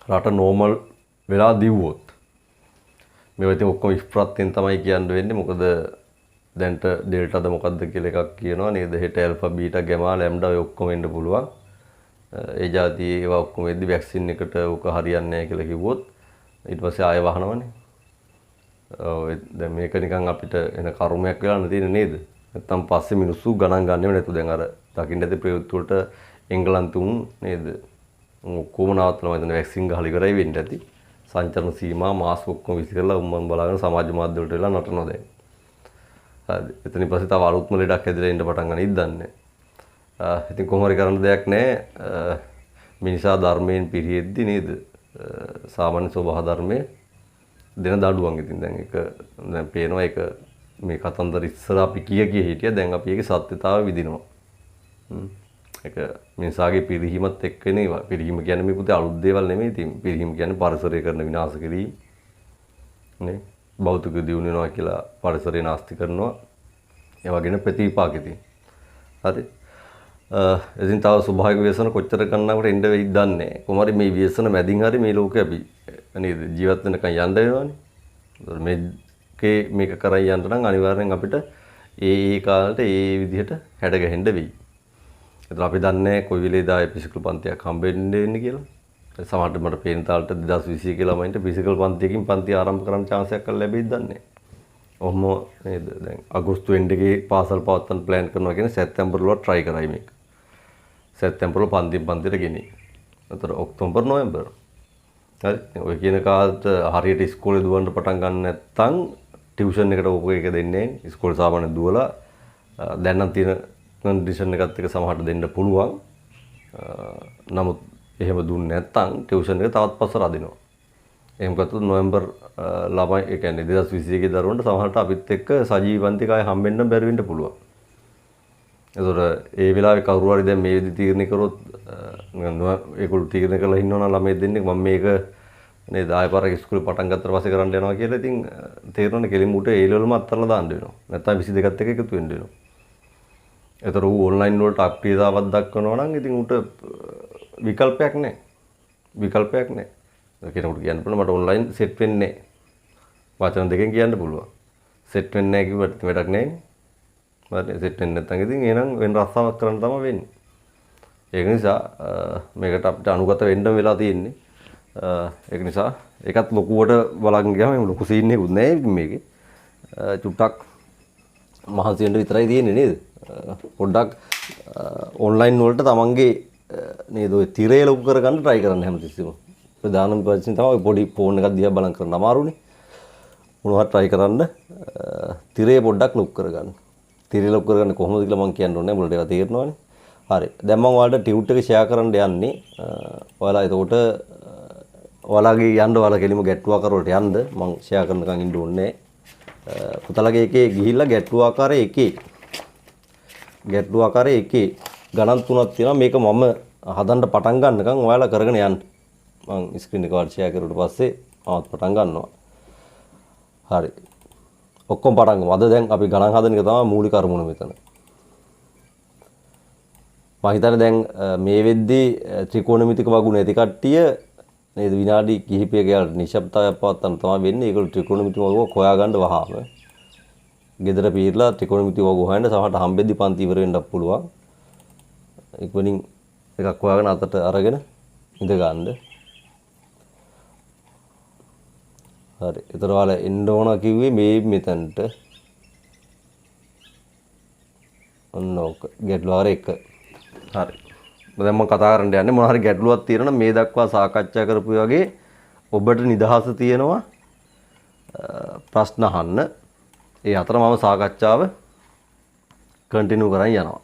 රට නෝමල් වෙලා දිව්වොත් මේවා ඉතින් ඔක්කොම ඉස්ප්‍රත්යෙන් තමයි කියන්න වෙන්නේ. මොකද දැන්ට ඩෙල්ටාද මොකද්ද කියලා එකක් කියනවා නේද? හෙට ඇල්ෆා බීටා ගැමා ලැම්ඩා ඔය ඔක්කොම එන්න පුළුවන්. ඒ જાතියේ ඒවා ඔක්කොම වෙද්දි වැක්සින් එකට උක හරියන්නේ නැහැ කියලා කිව්වොත් ඊට පස්සේ ආය වහනවනේ. ඔය දැන් මේක නිකන් අපිට එන කර්මයක් වෙලා නැතිනේ නේද? නැත්තම් පස්සේ මිනිස්සු ගණන් ගන්නෙම නැතු. දැන් අර දකින්න ඇති ප්‍රයුක්ත වලට එංගලන්තුන් නේද? ඔක්කොම නවත්තලා මම හිතන්නේ වැක්සින් ගහලා ඉවරයි වෙන්න ඇති. සංචරණ සීමා මාස්ක් ඔක්කොම විසි කරලා උම්මන් බලාගෙන සමාජ මාධ්‍ය වලට වෙලා නටනවා දැන්. හරි. එතනින් පස්සේ තව අලුත්ම ලෙඩක් හැදිලා ඉන්න පටන් ගන්න ඉද්දන්නේ. ඉතින් කොහොම හරි කරන්න දෙයක් නැහැ. මිනිසා ධර්මයෙන් පිරියෙද්දි නේද? සාමාන්‍ය ස්වභාව ධර්මයේ දෙන දඬුවම්. ඉතින් දැන් ඒක දැන් පේනවා ඒක මේ කතන්දර ඉස්සර අපි කිය හිටියා. දැන් අපි ඒකේ සත්‍යතාවය විදිනවා. ඒක මිනිසාගේ පිරිහීමත් එක්ක නේ. පිරිහීම කියන්නේ මේ පුතේ අලුත් දේවල් නෙමෙයි. ඉතින් පිරිහීම කියන්නේ පරිසරය කරන විනාශ කිරීම නේ. භෞතික දියුණු වෙනවා කියලා පරිසරය නාස්ති කරනවා. ඒ වගේන ප්‍රතිපාක ඉතින්. හරි. ඉතින් තව ස්වභාවික ව්‍යසන කොච්චර ගන්නවට එන්න වෙයිද දන්නේ නැහැ. කොහොම හරි මේ ව්‍යසන මැදින් හරි මේ ලෝකේ අපි නේද ජීවත් වෙනකන් යන්න වෙනවනේ. මේක කරන් යන්න නම් අනිවාර්යෙන් අපිට ඒ කාලේට ඒ විදිහට හැඩ ගැහෙන්න වෙයි. ඒතර අපි දන්නේ කොයි වෙලේද ආයේ ෆිසිකල් පන්තියක් හම්බෙන්න වෙන්නේ කියලා. සමහරට මට පේන තාලට 2021 කියලා ළමයින්ට ෆිසිකල් පන්තියකින් පන්තිය ආරම්භ කරන්න chance එකක් ලැබෙයිද දන්නේ නැහැ. ඔහොම නේද දැන් අගෝස්තු end එකේ පාසල් පවත්වන්න plan කරනවා කියන්නේ සැප්තැම්බර් වල try කරයි මේක. සැප්තැම්බර් වල පන්තියට ගෙනි. ඒතර ඔක්තෝබර් නොවැම්බර්. හරි. ඔය කියන කාලට හරියට ඉස්කෝලේ දුවන්න පටන් ගන්න නැත්නම් ටියුෂන් එකට ඔක එක දෙන්නේ නැහැ. ඉස්කෝලේ සාමාන්‍ය දුවලා දැන් නම් තියෙන කන්ඩිෂන් එකත් එක සමහරට දෙන්න පුළුවන්. නමුත් එහෙම දුන්නේ නැත්නම් ටියුෂන් එක තවත් පස්සට අදිනවා. එහෙම ගත්තොත් නොවැම්බර් ළමයි ඒ කියන්නේ 2021 දරුවන්ට සමහරට අපිත් එක්ක සජීවී පන්තිකය හම්බෙන්න බැරි වෙන්න පුළුවන්. ඒතොර ඒ වෙලාවේ කවුරු හරි දැන් මේ විදි තීරණය කරොත් ඒගොල්ලෝ තීරණය කරලා ඉන්නවනම් ළමයි දෙන්නෙක් මම මේක නේද ආයෙ පාරක් ඉස්කෝලේ පටන් ගත්තට පස්සේ කරන්න යනවා කියලා ඉතින් තේරෙන්නේ කෙලින් උට ඒ ලෙවල්ම අත්තරලා දාන්න වෙනවා. නැත්නම් 22ත් එක්ක එකතු වෙන්න වෙනවා. ඒතර ඌ ඔන්ලයින් වලට අප්‍රියතාවක් දක්වනවා නම් ඉතින් උට විකල්පයක් නැහැ. විකල්පයක් නැහැ. කෙනෙකුට කියන්න පුළුවන් මට ඔන්ලයින් සෙට් වෙන්නේ නැහැ. වචන දෙකෙන් කියන්න පුළුවන්. සෙට් වෙන්නේ නැහැ කිව්වට වැඩක් නැහැ. මට සෙට් වෙන්නේ නැත්නම් ඉතින් එහෙනම් වෙන රස්සාවක් කරන්න තමයි වෙන්නේ. ඒක නිසා මේකට අපිට අනුගත වෙන්න වෙලා තියෙන්නේ. ඒක නිසා ඒකත් ලොකුවට බලන් ගියාම මේ ලොකු සීන් එකකුත් නැහැ මේකේ. චුට්ටක් මහන්සි වෙන්න විතරයි තියෙන්නේ නේද? පොඩ්ඩක් ඔන්ලයින් වලට තමන්ගේ නේද ඔය තිරය ලොකු කරගන්න try කරන්න හැමතිස්සෙම. ප්‍රධානම ප්‍රශ්නේ තමයි පොඩි ෆෝන් එකක් දිහා බලන් කරන්න අමාරුනේ. මොනවද try කරන්න තිරය පොඩ්ඩක් ලොකු කරගන්න. තිරය ලොකු කරගන්න කොහොමද කියලා මම කියන්න ඕනේ. මුලට ඒවා තේරෙනවනේ. හරි. දැන් මම ඔයාලට ටියුට් එක ෂෙයා කරන්න යන්නේ. ඔයාලා එතකොට ඔයාලගේ යන්න ඔයාලා කෙලිම ගැට්ටු ආකාරවලට යන්න මම ෂෙයා කරනකන් ඉන්න ඕනේ. පුතලගේ එකේ ගිහිල්ලා ගැට්ටු ආකාරයේ එකේ ගණන් තුනක් තියෙනවා. මේක මම හදන්න පටන් ගන්නකම් ඔයාලා කරගෙන යන්න. මම ස්ක්‍රීන් එක වල ෂෙයා කරුවට පස්සේ ආවත් පටන් ගන්නවා. හරි. ඔක්කොම පටන් ගමු. අද දැන් අපි ගණන් හදන එක තමයි මූලික අරමුණ මෙතන. මම හිතන්නේ දැන් මේ වෙද්දී ත්‍රිකෝණමිතික වගු නැති කට්ටිය නේද විනාඩි කිහිපයක යාලට නිශ්ශබ්දතාවයක් පවත්වන්න තමයි වෙන්නේ. ඒගොල්ලෝ ත්‍රිකෝණමිතික වගුවක් හොයාගන්න වහාම. ගෙදර පීරලා ත්‍රිකෝණමිතික වගුව හොයන්න සමහරට හම්බෙද්දි පන්ති ඉවර වෙන්නත් පුළුවන්. ඉක්මනින් එකක් හොයාගෙන අතට අරගෙන ඉඳ ගන්න. හරි. ඒතර ඔයාලා එන්න ඕන කිව්වේ මේ මෙතනට. ඔන්න ඕක. ගැටලුව ආර එක. හරි. දැන් මම කතා කරන්න යන්නේ මොන හරි ගැටලුවක් තියෙනවා මේ දක්වා සාකච්ඡා කරපු වගේ ඔබට නිදහස තියෙනවා ප්‍රශ්න අහන්න. ඒ අතර මම සාකච්ඡාව කන්ටිනියු කරන් යනවා.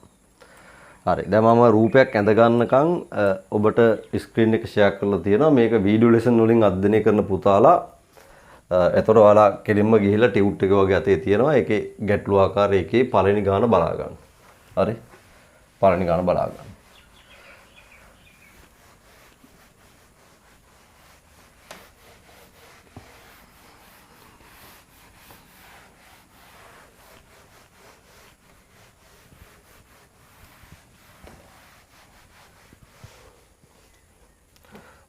හරි. දැන් මම රූපයක් ඇඳ ගන්නකම් ඔබට ස්ක්‍රීන් එක ෂෙයා කරලා තියෙනවා. මේක වීඩියෝ ලෙසන් වලින් අධ්‍යයනය කරන පුතාලා එතකොට ඔයාලා කෙලින්ම ගිහිල්ලා ටියුට් එක වගේ අතේ තියෙනවා. ඒකේ ගැටලු ආකාරයේ එකේ පළවෙනි ගාන බලා ගන්න. හරි. පළවෙනි ගාන බලා ගන්න.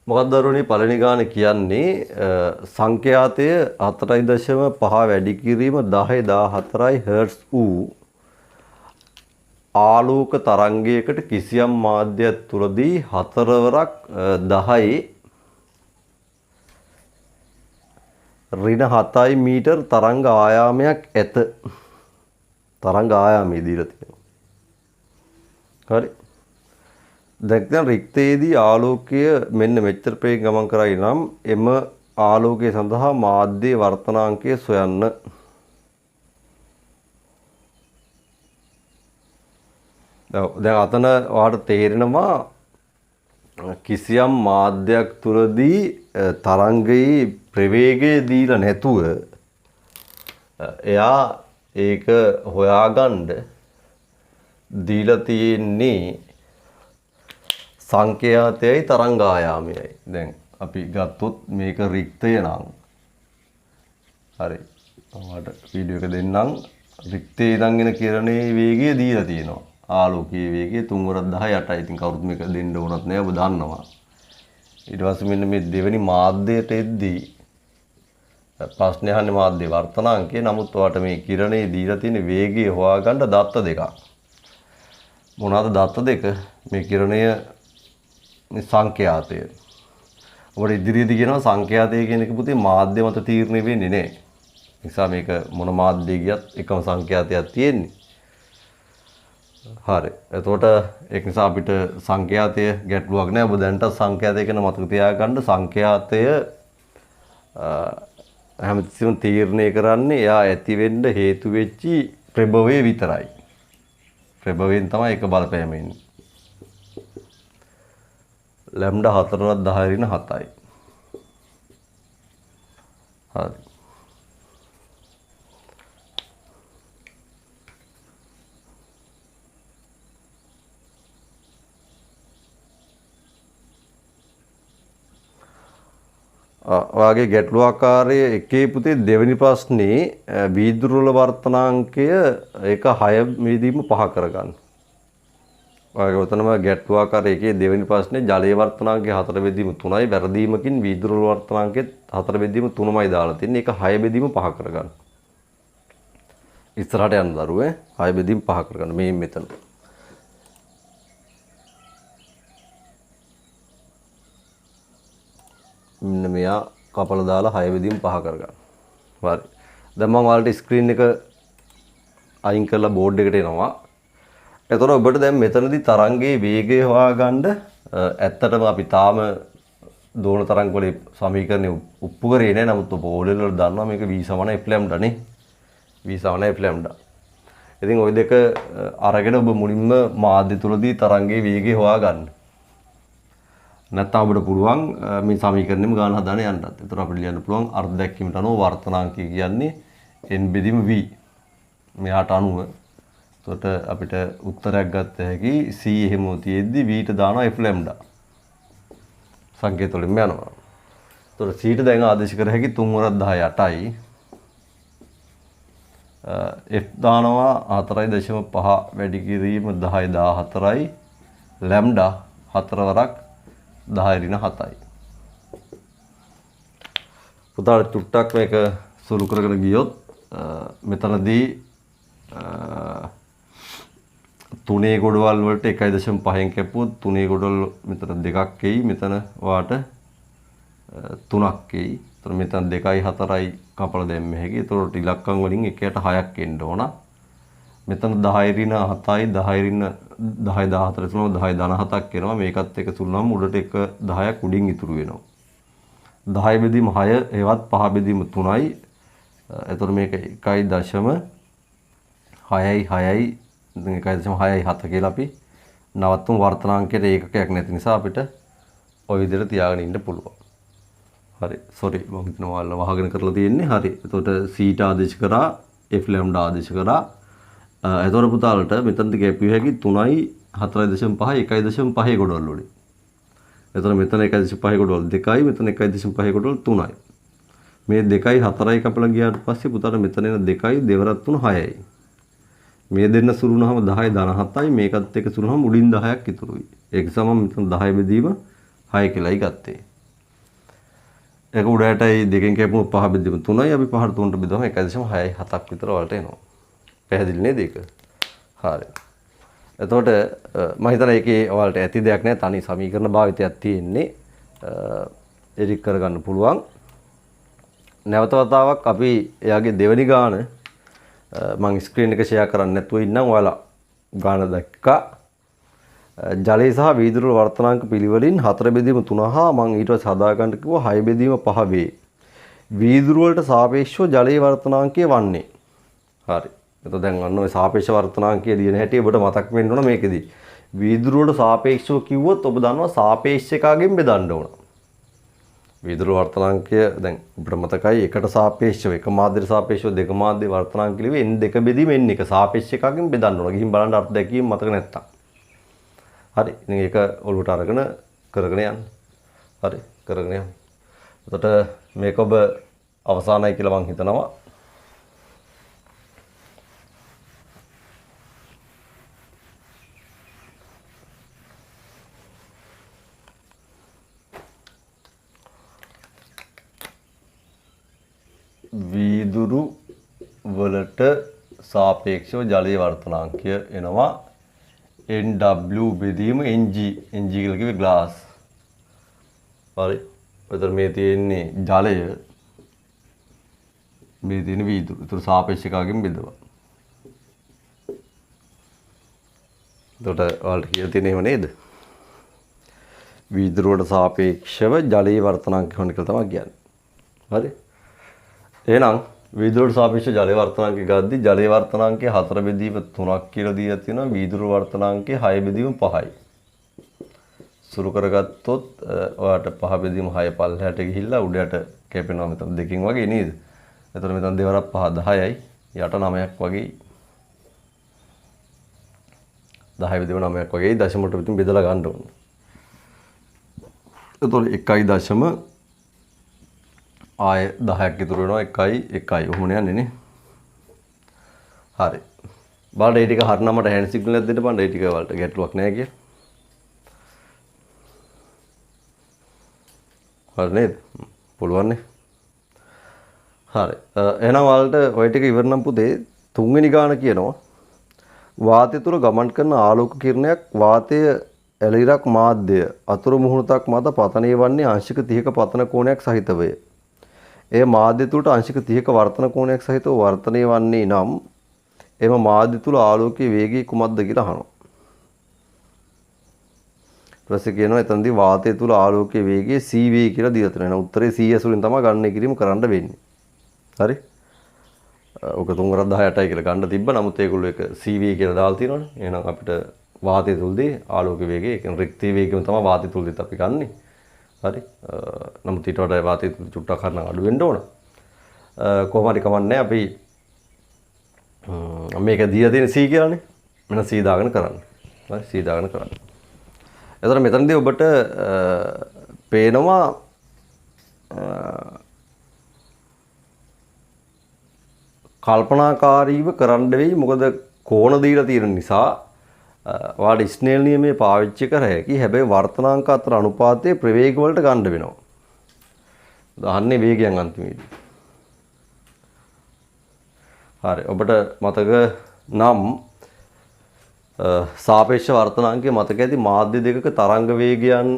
මොකක්ද දරුවනේ පළවෙනි ගාන කියන්නේ සංඛ්‍යාතය 4.5 වැඩි කිරීම 1014 හර්ට්ස් වූ ආලෝක තරංගයකට කිසියම් මාධ්‍යයක් තුලදී 4 වරක් 10 ඍණ 7යි මීටර් තරංග ආයාමයක් ඇත. තරංග ආයාමය දීලා තියෙනවා. හරි. දැන් රික්තයේදී ආලෝකය මෙන්න මෙච්චර ප්‍රවේග ගමන් කරයි නම් එම ආලෝකය සඳහා මාධ්‍ය වර්තනාංකය සොයන්න. දැන් අතන ඔයාලට තේරෙනවා කිසියම් මාධ්‍යයක් තුලදී තරංගයේ ප්‍රවේගය දීලා නැතුව එයා ඒක හොයාගන්න දීලා තියෙන්නේ සංඛ්‍යාතයයි තරංග ආයාමයයි. දැන් අපි ගත්තොත් මේක රික්තය නම් හරි. ඔයාලට වීඩියෝ එක දෙන්නම්. රික්තයේ ඉඳන් එන කිරණයේ වේගය දීලා තියෙනවා. ආලෝකයේ වේගය 3/10යි. ඉතින් කවුරුත් මේක දෙන්න ඕනත් නෑ ඔබ දන්නවා. ඊට පස්සේ මෙන්න මේ දෙවෙනි මාධ්‍යයට එද්දී ප්‍රශ්නේ අහන්නේ මාධ්‍ය වර්තනාංකය. නමුත් ඔයාලට මේ කිරණේ දීලා තියෙන වේගය හොයාගන්න දත්ත දෙකක්. මොනවාද දත්ත දෙක? මේ කිරණය සංඛ්‍යාතය. ඔබට ඉදිරියේදී කියනවා සංඛ්‍යාතය කියන එක පුතේ මාධ්‍ය මත තීරණය වෙන්නේ නැහැ. නිසා මේක මොන මාධ්‍ය ගියත් එකම සංඛ්‍යාතයක් තියෙන්නේ. හරි. එතකොට ඒක නිසා අපිට සංඛ්‍යාතය ගැටලුවක් නැහැ. ඔබ දැනට සංඛ්‍යාතය ගැන මතක තියාගන්න. සංඛ්‍යාතය හැමතිස්සෙම තීරණය කරන්නේ එයා ඇති වෙන්න හේතු වෙච්චි ප්‍රභවය විතරයි. ප්‍රභවයෙන් තමයි ඒක බලපෑම එන්නේ. ලැම්ඩා 4/10 ඍණ 7යි. හරි. ඔයාගේ ගැටළු ආකාරය එකේ පුතේ දෙවෙනි ප්‍රශ්නේ වීදුරුවල වර්තනාංකය ඒක 6 මෙදීම 5 කරගන්න. ඔයාගේ උතනම ගැටළු ආකාරය එකේ දෙවෙනි ප්‍රශ්නේ ජලයේ වර්තනාංකය 4 බෙදීම 3යි වැරදීමකින් වීදුරුවල වර්තනාංකය 4 බෙදීම 3යි දාලා තින්නේ. ඒක 6 බෙදීම 5 කරගන්න. ඉස්සරහට යන්න දරුවේ 6 බෙදීම 5 කරගන්න මේ මෙතන. මෙන්න මෙයා කපලා දාලා 6 බෙදීම 5 කරගන්න. හරි. දැන් මම ඔයාලට ස්ක්‍රීන් එක අයින් කරලා බෝඩ් එකට එනවා. එතකොට ඔබට දැන් මෙතනදී තරංගයේ වේගය හොයාගන්න ඇත්තටම අපි තාම දෝන තරංග වල සමීකරණය උප්පු කරේ නැහැ. නමුත් ඔබ ඕලෙවල් වල දන්නවා මේක v = f λ නේ. v = f λ. ඉතින් ওই දෙක අරගෙන ඔබ මුලින්ම මාධ්‍ය තුලදී තරංගයේ වේගය හොයාගන්න. නැත්නම් අපිට පුළුවන් මේ සමීකරණෙම ගාන හදාන යන්නත්. ඒතර අපිට ලියන්න පුළුවන් අර්ධ දැක්වීමට අනුව වර්තනාංකය කියන්නේ n බෙදීම v. මෙයාට අනුව. එතකොට අපිට උත්තරයක් ගන්න හැකි c එහෙම තියෙද්දි v ට දානවා f λ. සංකේත වලින්ම යනවා. එතකොට c ට දැන් ආදේශ කර හැකි 3/10යි. f දානවා 4.5 වැඩි කිරීම 10/14යි. ලැම්ඩා 4 වරක් 10 ඍණ 7යි. පුතාට චුට්ටක් මේක සුළු කරගෙන ගියොත් මෙතනදී 3 ගොඩවල් වලට 1.5න් කැපුවොත් 3 ගොඩවල් මෙතන 2ක් එයි. මෙතන වාට 3ක් එයි. එතන මෙතන 2යි 4යි කපලා දැම්ම හැකි. ඒතකොට ඉලක්කම් වලින් 1ට 6ක් එන්න ඕන. මෙතන 10 ඍණ 7යි 10 ඍණ 10/14 තුනම 10/17ක් එනවා. මේකත් එක තුනම උඩට එක 10ක් උඩින් ඉතුරු වෙනවා. 10 බෙදීම 6 ඒවත් 5 බෙදීම 3යි. එතකොට මේක 1.6යි 6යි 1.6යි 7 කියලා අපි නවත්තුම් වර්තනාංකයට ඒකකයක් නැති නිසා අපිට ওই විදිහට තියාගෙන ඉන්න පුළුවන්. හරි. සෝරි මම හිතනවා ඔයාලා වහගෙන කරලා තියෙන්නේ. හරි. එතකොට c ට ආදේශ කරා f λ ආදේශ කරා. එතකොට පුතාලට මෙතනදී කැපිය හැකි 3යි 4.5යි 1.5 ගොඩවල් වලින්. එතකොට මෙතන 1.5 ගොඩවල් 2යි මෙතන 1.5 ගොඩවල් 3යි. මේ 2යි 4යි කපලා ගියාට පස්සේ පුතාට මෙතන එන 2යි දෙවරක් 3 6යි. මේ දෙන්න සුළු වුණාම 10/17යි මේකත් එක්ක සුළු වුණාම උඩින් 10ක් ඉතුරුයි. ඒක සමම මෙතන 10 බෙදීම 6 කියලායි ගත්තේ. ඒක උඩටයි දෙකෙන් කැපුණු 5 බෙදීම 3යි අපි 5ට 3ට බෙදුවම 1.6යි 7ක් විතර වලට එනවා. පැහැදිලි නේද ඒක? හරි. එතකොට මම හිතනවා ඒකේ ඔයාලට ඇති දෙයක් නෑ තනි සමීකරණ භාවිතයක් තියෙන්නේ. එඩිට් කරගන්න පුළුවන්. නැවත වතාවක් අපි එයාගේ දෙවෙනි ගාන මම ස්ක්‍රීන් එක ෂෙයා කරන්න නැතුව ඉන්නම් ඔයාලා ගාන දැක්කා ජලය සහ වීදුරු වර්තනාංක පිළිවෙලින් 4 බෙදීම 3 හා මම ඊට පස්සේ හදා ගන්න කිව්වා 6 බෙදීම 5 වේ වීදුරු වලට සාපේක්ෂව ජලයේ වර්තනාංකය වන්නේ හරි එතකොට දැන් අන්න ඔය සාපේක්ෂ වර්තනාංකය දින හැටි ඔබට මතක් වෙන්න ඕන මේකෙදි වීදුරු වලට සාපේක්ෂව කිව්වොත් ඔබ දන්නවා සාපේක්ෂ එකකින් බෙදන්න ඕන වීදුරු වර්තනාංකය දැන් අපිට මතකයි එකට සාපේක්ෂව එක මාධ්‍යයට සාපේක්ෂව දෙක මාධ්‍ය වර්තනාංක කිව්වේ n2 බෙදීම n1 සාපේක්ෂ එකකින් බෙදන්න ඕන. ගිහින් බලන්න අර්ථ දැකීම මතක නැත්තම්. හරි. ඉතින් ඒක ඔලුවට අරගෙන කරගෙන යන්න. හරි. කරගෙන යන්න. එතකොට මේක ඔබ අවසానයි කියලා මම හිතනවා. වීදුරු වලට සාපේක්ෂව ජලයේ වර්තනාංකය එනවා NW බෙදීම NG කියලා කිව්වේ ග්ලාස්. හරි. එතන මේ තියෙන්නේ ජලය මේ තියෙන වීදුරු. ඒතර සාපේක්ෂ එකකින් බෙදුවා. එතකොට ඔයාලට කියලා තියෙන එහෙම නේද? වීදුරු වලට සාපේක්ෂව ජලයේ වර්තනාංකය හොයන්න කියලා තමයි කියන්නේ. හරි. එහෙනම් වීදුරුවට සාපේක්ෂව ජලයේ වර්තනාංකය ගද්දි ජලයේ වර්තනාංකය 4 බෙදීම 3ක් කියලා දීලා තියෙනවා වීදුරු වර්තනාංකය 6 බෙදීම 5යි. සුරු කරගත්තොත් ඔයාලට 5 බෙදීම 6 පල්ලෙහාට ගිහිල්ලා උඩට කැපෙනවා මෙතන දෙකකින් වගේ නේද? එතකොට මෙතන දෙවරක් 5 10යි යට 9ක් වගේ 10 බෙදීම 9ක් වගේ දශමවලට විතර බෙදලා ගන්න ඕනේ. එතකොට 1.0 ආය 10ක් ඉතුරු වෙනවා 1.1 ඔහොම යන්නේ නේ. හරි. බලන්න මේ ටික හරිනමට හෑන්ඩ් සිග්නල් එකක් දෙන්න බලන්න මේ ටික වලට ගැටලුවක් නැහැ කියලා. හරි නේද? පුළුවන් නේ. හරි. එහෙනම් වලට ওই ටික ඉවර නම් පුතේ තුන්වෙනි ගාන කියනවා. වාතය තුල ගමන් කරන ආලෝක කිරණයක් වාතය එළිරක් මාධ්‍ය අතුරු මුහුණතක් මත පතනය වන්නේ අංශක 30ක පතන කෝණයක් සහිතවය. එය මාධ්‍ය තුලට අංශක 30ක වර්තන කෝණයක් සහිතව වර්තනය වන්නේ නම් එම මාධ්‍ය තුල ආලෝකයේ වේගය කුමක්ද කියලා අහනවා. ඊපස්සේ කියනවා එතනදී වාතය තුල ආලෝකයේ වේගය c වේ කියලා දීලා තියෙනවා. උත්තරේ c ඇසුරින් තමයි ගණනය කිරීම කරන්න වෙන්නේ. හරි? ඔක 3/10යි කියලා ගන්න තිබ්බ. නමුත් ඒගොල්ලෝ ඒක c වේ කියලා දාලා තියෙනවනේ. එහෙනම් අපිට වාතය තුලදී ආලෝක වේගය ඒ කියන්නේ රික්තී වේගයම තමයි වාතය තුලදීත් අපි ගන්නෙ. හරි. නමුත් ඊට වඩා වාතය චුට්ටක් කරන අඩු වෙන්න ඕන. කොහොම හරි කමන්නේ අපි මේක දීලා තියෙන C කියලානේ. මෙන්න C දාගෙන කරන්න. හරි C දාගෙන කරන්න. එතකොට මෙතනදී ඔබට පේනවා කල්පනාකාරීව කරන්න වෙයි. මොකද කෝණ දීලා තියෙන නිසා ඔයාලට ස්නේල් නියමයේ පාවිච්චි කර හැකි. හැබැයි වර්තනාංක අතර අනුපාතයේ ප්‍රවේග වලට ගන්න වෙනවා. දාන්නේ වේගයන් අන්තිමේදී. හරි ඔබට මතක නම් සාපේක්ෂ වර්තනාංකයේ මතක ඇති මාධ්‍ය දෙකක තරංග වේගයන්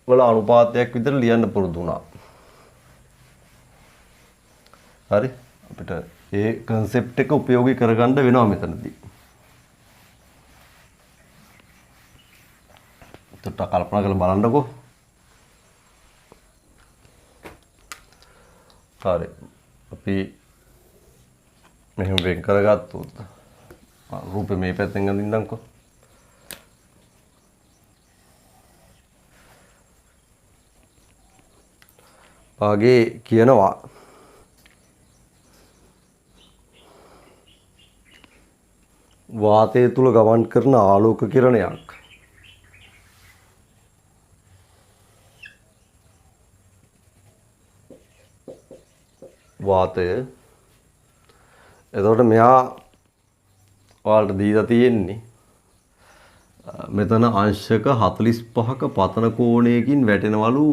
වල අනුපාතයක් විතර ලියන්න පුරුදු වුණා. හරි අපිට ඒ concept එක ප්‍රයෝගික කරගන්න වෙනවා මෙතනදී. ටිකක් කල්පනා කරලා බලන්නකෝ. හරි. අපි මෙහෙම වෙන් කරගත්තොත් රූපේ මේ පැත්තෙන් අඳින්නම්කෝ. වාගේ කියනවා වාතය තුල ගමන් කරන ආලෝක කිරණයක් වාතය එතකොට මෙහා ඔයාලට දීලා තියෙන්නේ මෙතන අංශක 45ක පතන කෝණයකින් වැටෙනවලු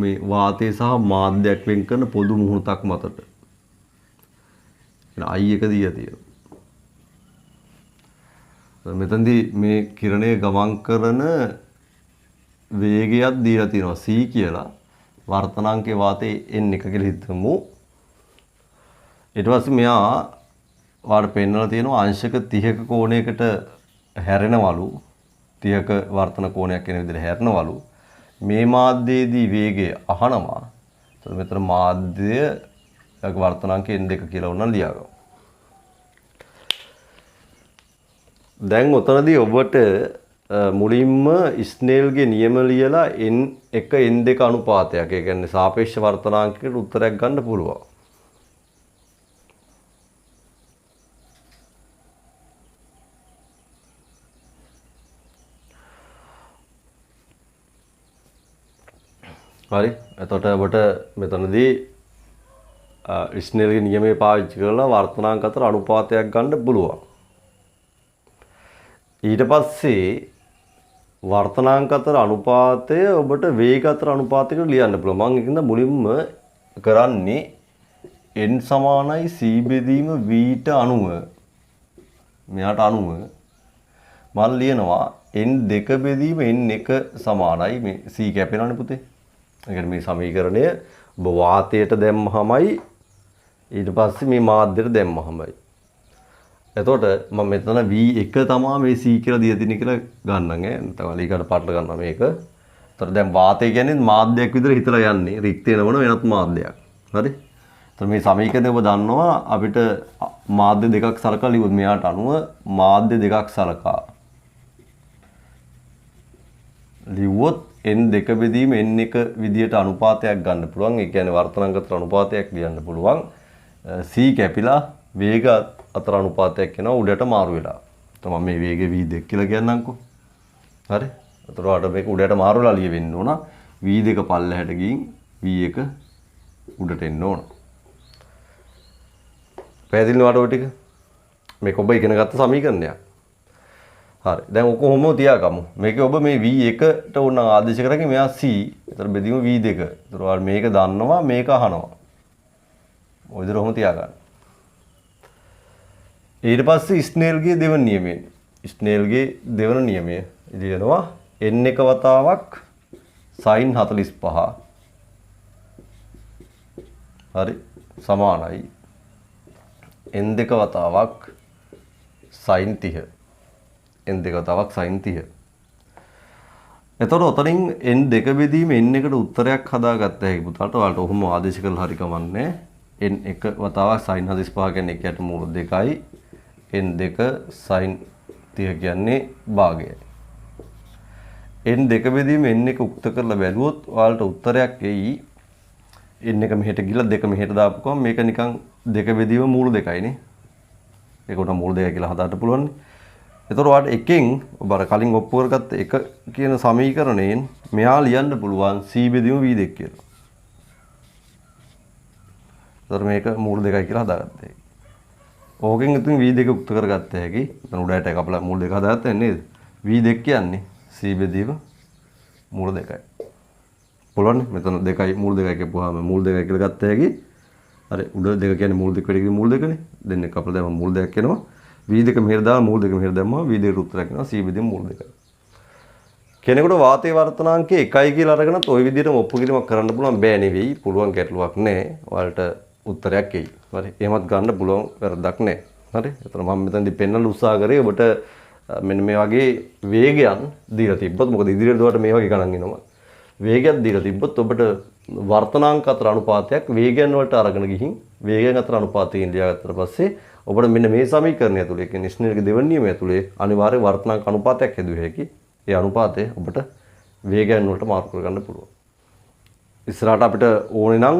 මේ වාතය සහ මාධ්‍යයක් වෙන් කරන පොදු මුහුණතක් මතට. එන I එක දීලා තියෙනවා. මෙතනදී මේ කිරණය ගමන් කරන වේගයක් දීලා තියෙනවා c කියලා. වර්තනාංකයේ වාතේ n1 කියලා හිතමු. ඊට පස්සේ මෙයා වාට පෙන්නලා තියෙනවා අංශක 30ක කෝණයකට හැරෙනවලු 30ක වර්තන කෝණයක් කියන විදිහට හැරෙනවලු මේ මාධ්‍යයේදී වේගය අහනවා. එතකොට මෙතන මාධ්‍ය වර්තනාංකය n2 කියලා උනන් ලියාගමු. දැන් උතනදී ඔබට මුලින්ම ස්නේල්ගේ නියම ලියලා n1 n2 අනුපාතයක් ඒ කියන්නේ සාපේක්ෂ වර්තනාංකයකට උත්තරයක් ගන්න පුළුවන්. හරි. එතකොට ඔබට මෙතනදී ස්නේල්ගේ නියමයේ පාවිච්චි කරලා වර්තනාංක අතර අනුපාතයක් ගන්න පුළුවන්. ඊට පස්සේ වර්තනාංක අතර අනුපාතය ඔබට වේග අතර අනුපාතයකට ලියන්න පුළුවන්. මම ඒකින්ද මුලින්ම කරන්නේ n සමානයි c බෙදීම v ට අනුව මෙයාට අනුව මම ලියනවා n2 බෙදීම n1 සමානයි මේ c කැපෙනවනේ පුතේ. ඒ කියන්නේ මේ සමීකරණය ඔබ වාතයට දැම්මහමයි ඊට පස්සේ මේ මාධ්‍යයට දැම්මහමයි. එතකොට මම මෙතන v1 තමයි මේ c කියලා දිය දින කියලා ගන්නම් ඈ. නැත්නම් අලීකට පාටල ගන්නවා මේක. එතකොට දැන් වාතය කියන්නේ මාධ්‍යයක් විතර හිතලා යන්නේ. රික්තේ නවන වෙනත් මාධ්‍යයක්. හරි? එතකොට මේ සමීකරණය ඔබ දන්නවා අපිට මාධ්‍ය දෙකක් සලකලා ලියුවොත් මෙයාට අනුව මාධ්‍ය දෙකක් සලකා ලියුවොත් n2 බෙදීම n1 විදියට අනුපාතයක් ගන්න පුළුවන්. ඒ කියන්නේ වර්තනාංක අතර අනුපාතයක් ලියන්න පුළුවන්. c කැපිලා වේග අතර අනුපාතයක් වෙනවා උඩට මාරු වෙලා. තමයි මේ වේගය v2 කියලා කියන්නම්කෝ. හරි? එතකොට මේක උඩට මාරු වෙලා ලියවෙන්න ඕන. v2 පල්ලෙහාට ගිහින් v1 උඩට එන්න ඕන. පැහැදිලිද ඔය ටික? මේක ඔබ ඉගෙන ගත්ත සමීකරණයක්. හරි. දැන් ඔක කොහොමද තියාගමු. මේකේ ඔබ මේ v1ට උන ආදේශ කරගෙන මෙයා c. ඒතර බෙදීම v2. ඒතර මේක දන්නවා මේක අහනවා. ඔය විදිහට ඔහොම තියාගන්න. ඊට පස්සේ ස්නේල්ගේ දෙවන නියමය. ස්නේල්ගේ දෙවන නියමය ලියනවා n1 වතාවක් sin 45 හරි සමානයි n2 වතාවක් sin 30 n2 වතාවක් sin 30. එතකොට ඔතනින් n2 බෙදීම n1කට උත්තරයක් හදාගත්ත හැකි පුතාට ඔයාලට ඔහොම ආදේශ කරලා හරි කමන්නේ. n1 වතාවක් sin 45 කියන්නේ එකට මූල 2යි n2 sin 30 කියන්නේ භාගයයි. n2 බෙදීම n1 උක්ත කරලා බැලුවොත් ඔයාලට උත්තරයක් එයි. n1 මෙහෙට ගිහලා 2 මෙහෙට දාපුවම මේක නිකන් 2 බෙදීම මූල 2යිනේ. ඒක උඩ මූල 2 කියලා හදාන්න පුළුවන්. එතකොට ඔයාලට එකෙන් ඔබ අර කලින් ඔප්පු කරගත්ත එක කියන සමීකරණයෙන් මෙහා ලියන්න පුළුවන් c බෙදීම v2 කියලා. එතකොට මේක මූල 2යි කියලා හදාගත්තා. ඕකෙන් ඉතින් v2 උක්ත කරගත්ත හැකි. එතන උඩට එක අපලා මූල 2 හදාගත්තා නේද? v2 කියන්නේ c බෙදීම මූල 2යි. පුළුවන් මෙතන 2යි මූල 2යි කියපුවාම මූල 2යි කියලා ගත්ත හැකි. හරි උඩ 2 කියන්නේ මූල 2 වැඩි මූල 2නේ. දෙන්නේ කපලා දැම්ම මූල 2ක් එනවා. v2 මෙහෙර දාලා මූල 2 මෙහෙර දැම්මම v2 ට උත්තරයක් එනවා c බෙදීම මූල 2යි. කෙනෙකුට වාතයේ වර්තනාංකය 1යි කියලා අරගෙනත් ওই විදිහටම ඔප්පු කිරීමක් කරන්න පුළුවන් බෑ නෙවෙයි. පුළුවන් ගැටලුවක් නැහැ. ඔයාලට උත්තරයක් එයි. හරි. එහෙමත් ගන්න පුළුවන් වැරද්දක් නැහැ. හරි. එතන මම මෙතනදී පෙන්වන්න උත්සාහ කරේ ඔබට මෙන්න මේ වගේ වේගයන් දීලා තිබ්බොත් මොකද ඉදිරියට දුවට මේ වගේ ගණන් එනවා. වේගයක් දීලා තිබ්බොත් ඔබට වර්තනාංක අතර අනුපාතයක් වේගයන් වලට අරගෙන ගිහින් වේගයන් අතර අනුපාතයෙන් ලියාගත්තට පස්සේ ඔබට මෙන්න මේ සමීකරණය ඇතුලේ කියන්නේ ස්නේල්ගේ දෙවන නියමය ඇතුලේ අනිවාර්ය වර්තනාංක අනුපාතයක් හැදුවේ හැකි. ඒ අනුපාතය ඔබට වේගයන් වලට මාරු කරගන්න පුළුවන්. ඉස්සරහට අපිට ඕනේ නම්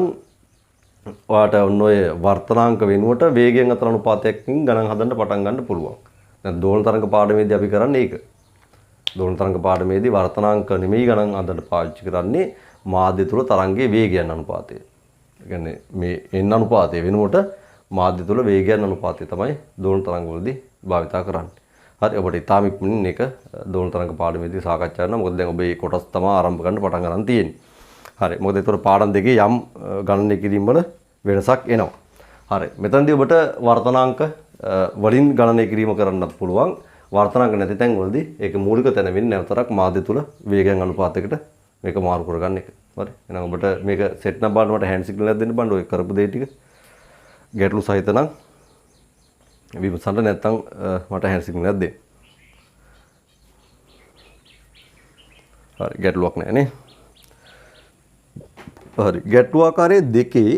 ඔයාට ඔන්න ඔය වර්තනාංක වෙනුවට වේගයන් අතර අනුපාතයකින් ගණන් හදන්න පටන් ගන්න පුළුවන්. දැන් දෝලන තරංග පාඩමේදී අපි කරන්නේ ඒක. දෝලන තරංග පාඩමේදී වර්තනාංක නෙමෙයි ගණන් හදන්න පාවිච්චි කරන්නේ මාධ්‍ය තුල තරංගයේ වේගයන් අනුපාතය. ඒ කියන්නේ මේ n අනුපාතය වෙනුවට මාධ්‍ය තුල වේගයන් අනුපාතය තමයි දෝලන තරංග වලදී භාවිතා කරන්නේ. හරි ඔබට ඊටාම ඉක්මනින් මේක දෝලන තරංග පාඩමේදී සාකච්ඡා කරනවා. මොකද දැන් ඔබ මේ කොටස් තමයි ආරම්භ කරන්න පටන් ගන්න තියෙන්නේ. හරි මොකද ඒතර පාඩම් දෙකේ යම් ගණනය කිරීම වල වෙනසක් එනවා. හරි මෙතනදී ඔබට වර්තනාංක වලින් ගණනය කිරීම කරන්නත් පුළුවන්. වර්තනාංක නැති තැන් වලදී ඒක මූලික තැන වෙන්නේ නැවතරක් මාධ්‍ය තුල වේගයන් අනුපාතයකට මේක මාරු කරගන්න එක. හරි එහෙනම් ඔබට මේක සෙට් නම් බලන්න මට හෑන්ඩ් සිග්නල් එකක් දෙන්න බලන්න ඔය කරපු දේ ටික ගැටලු සහිත නම් විමසන්න නැත්නම් මට හෑන්ඩ් සිග්නල් එකක් දෙන්න. හරි ගැටලුවක් නැහැ නේ. හරි ගැටලු ආකාරයේ දෙකේ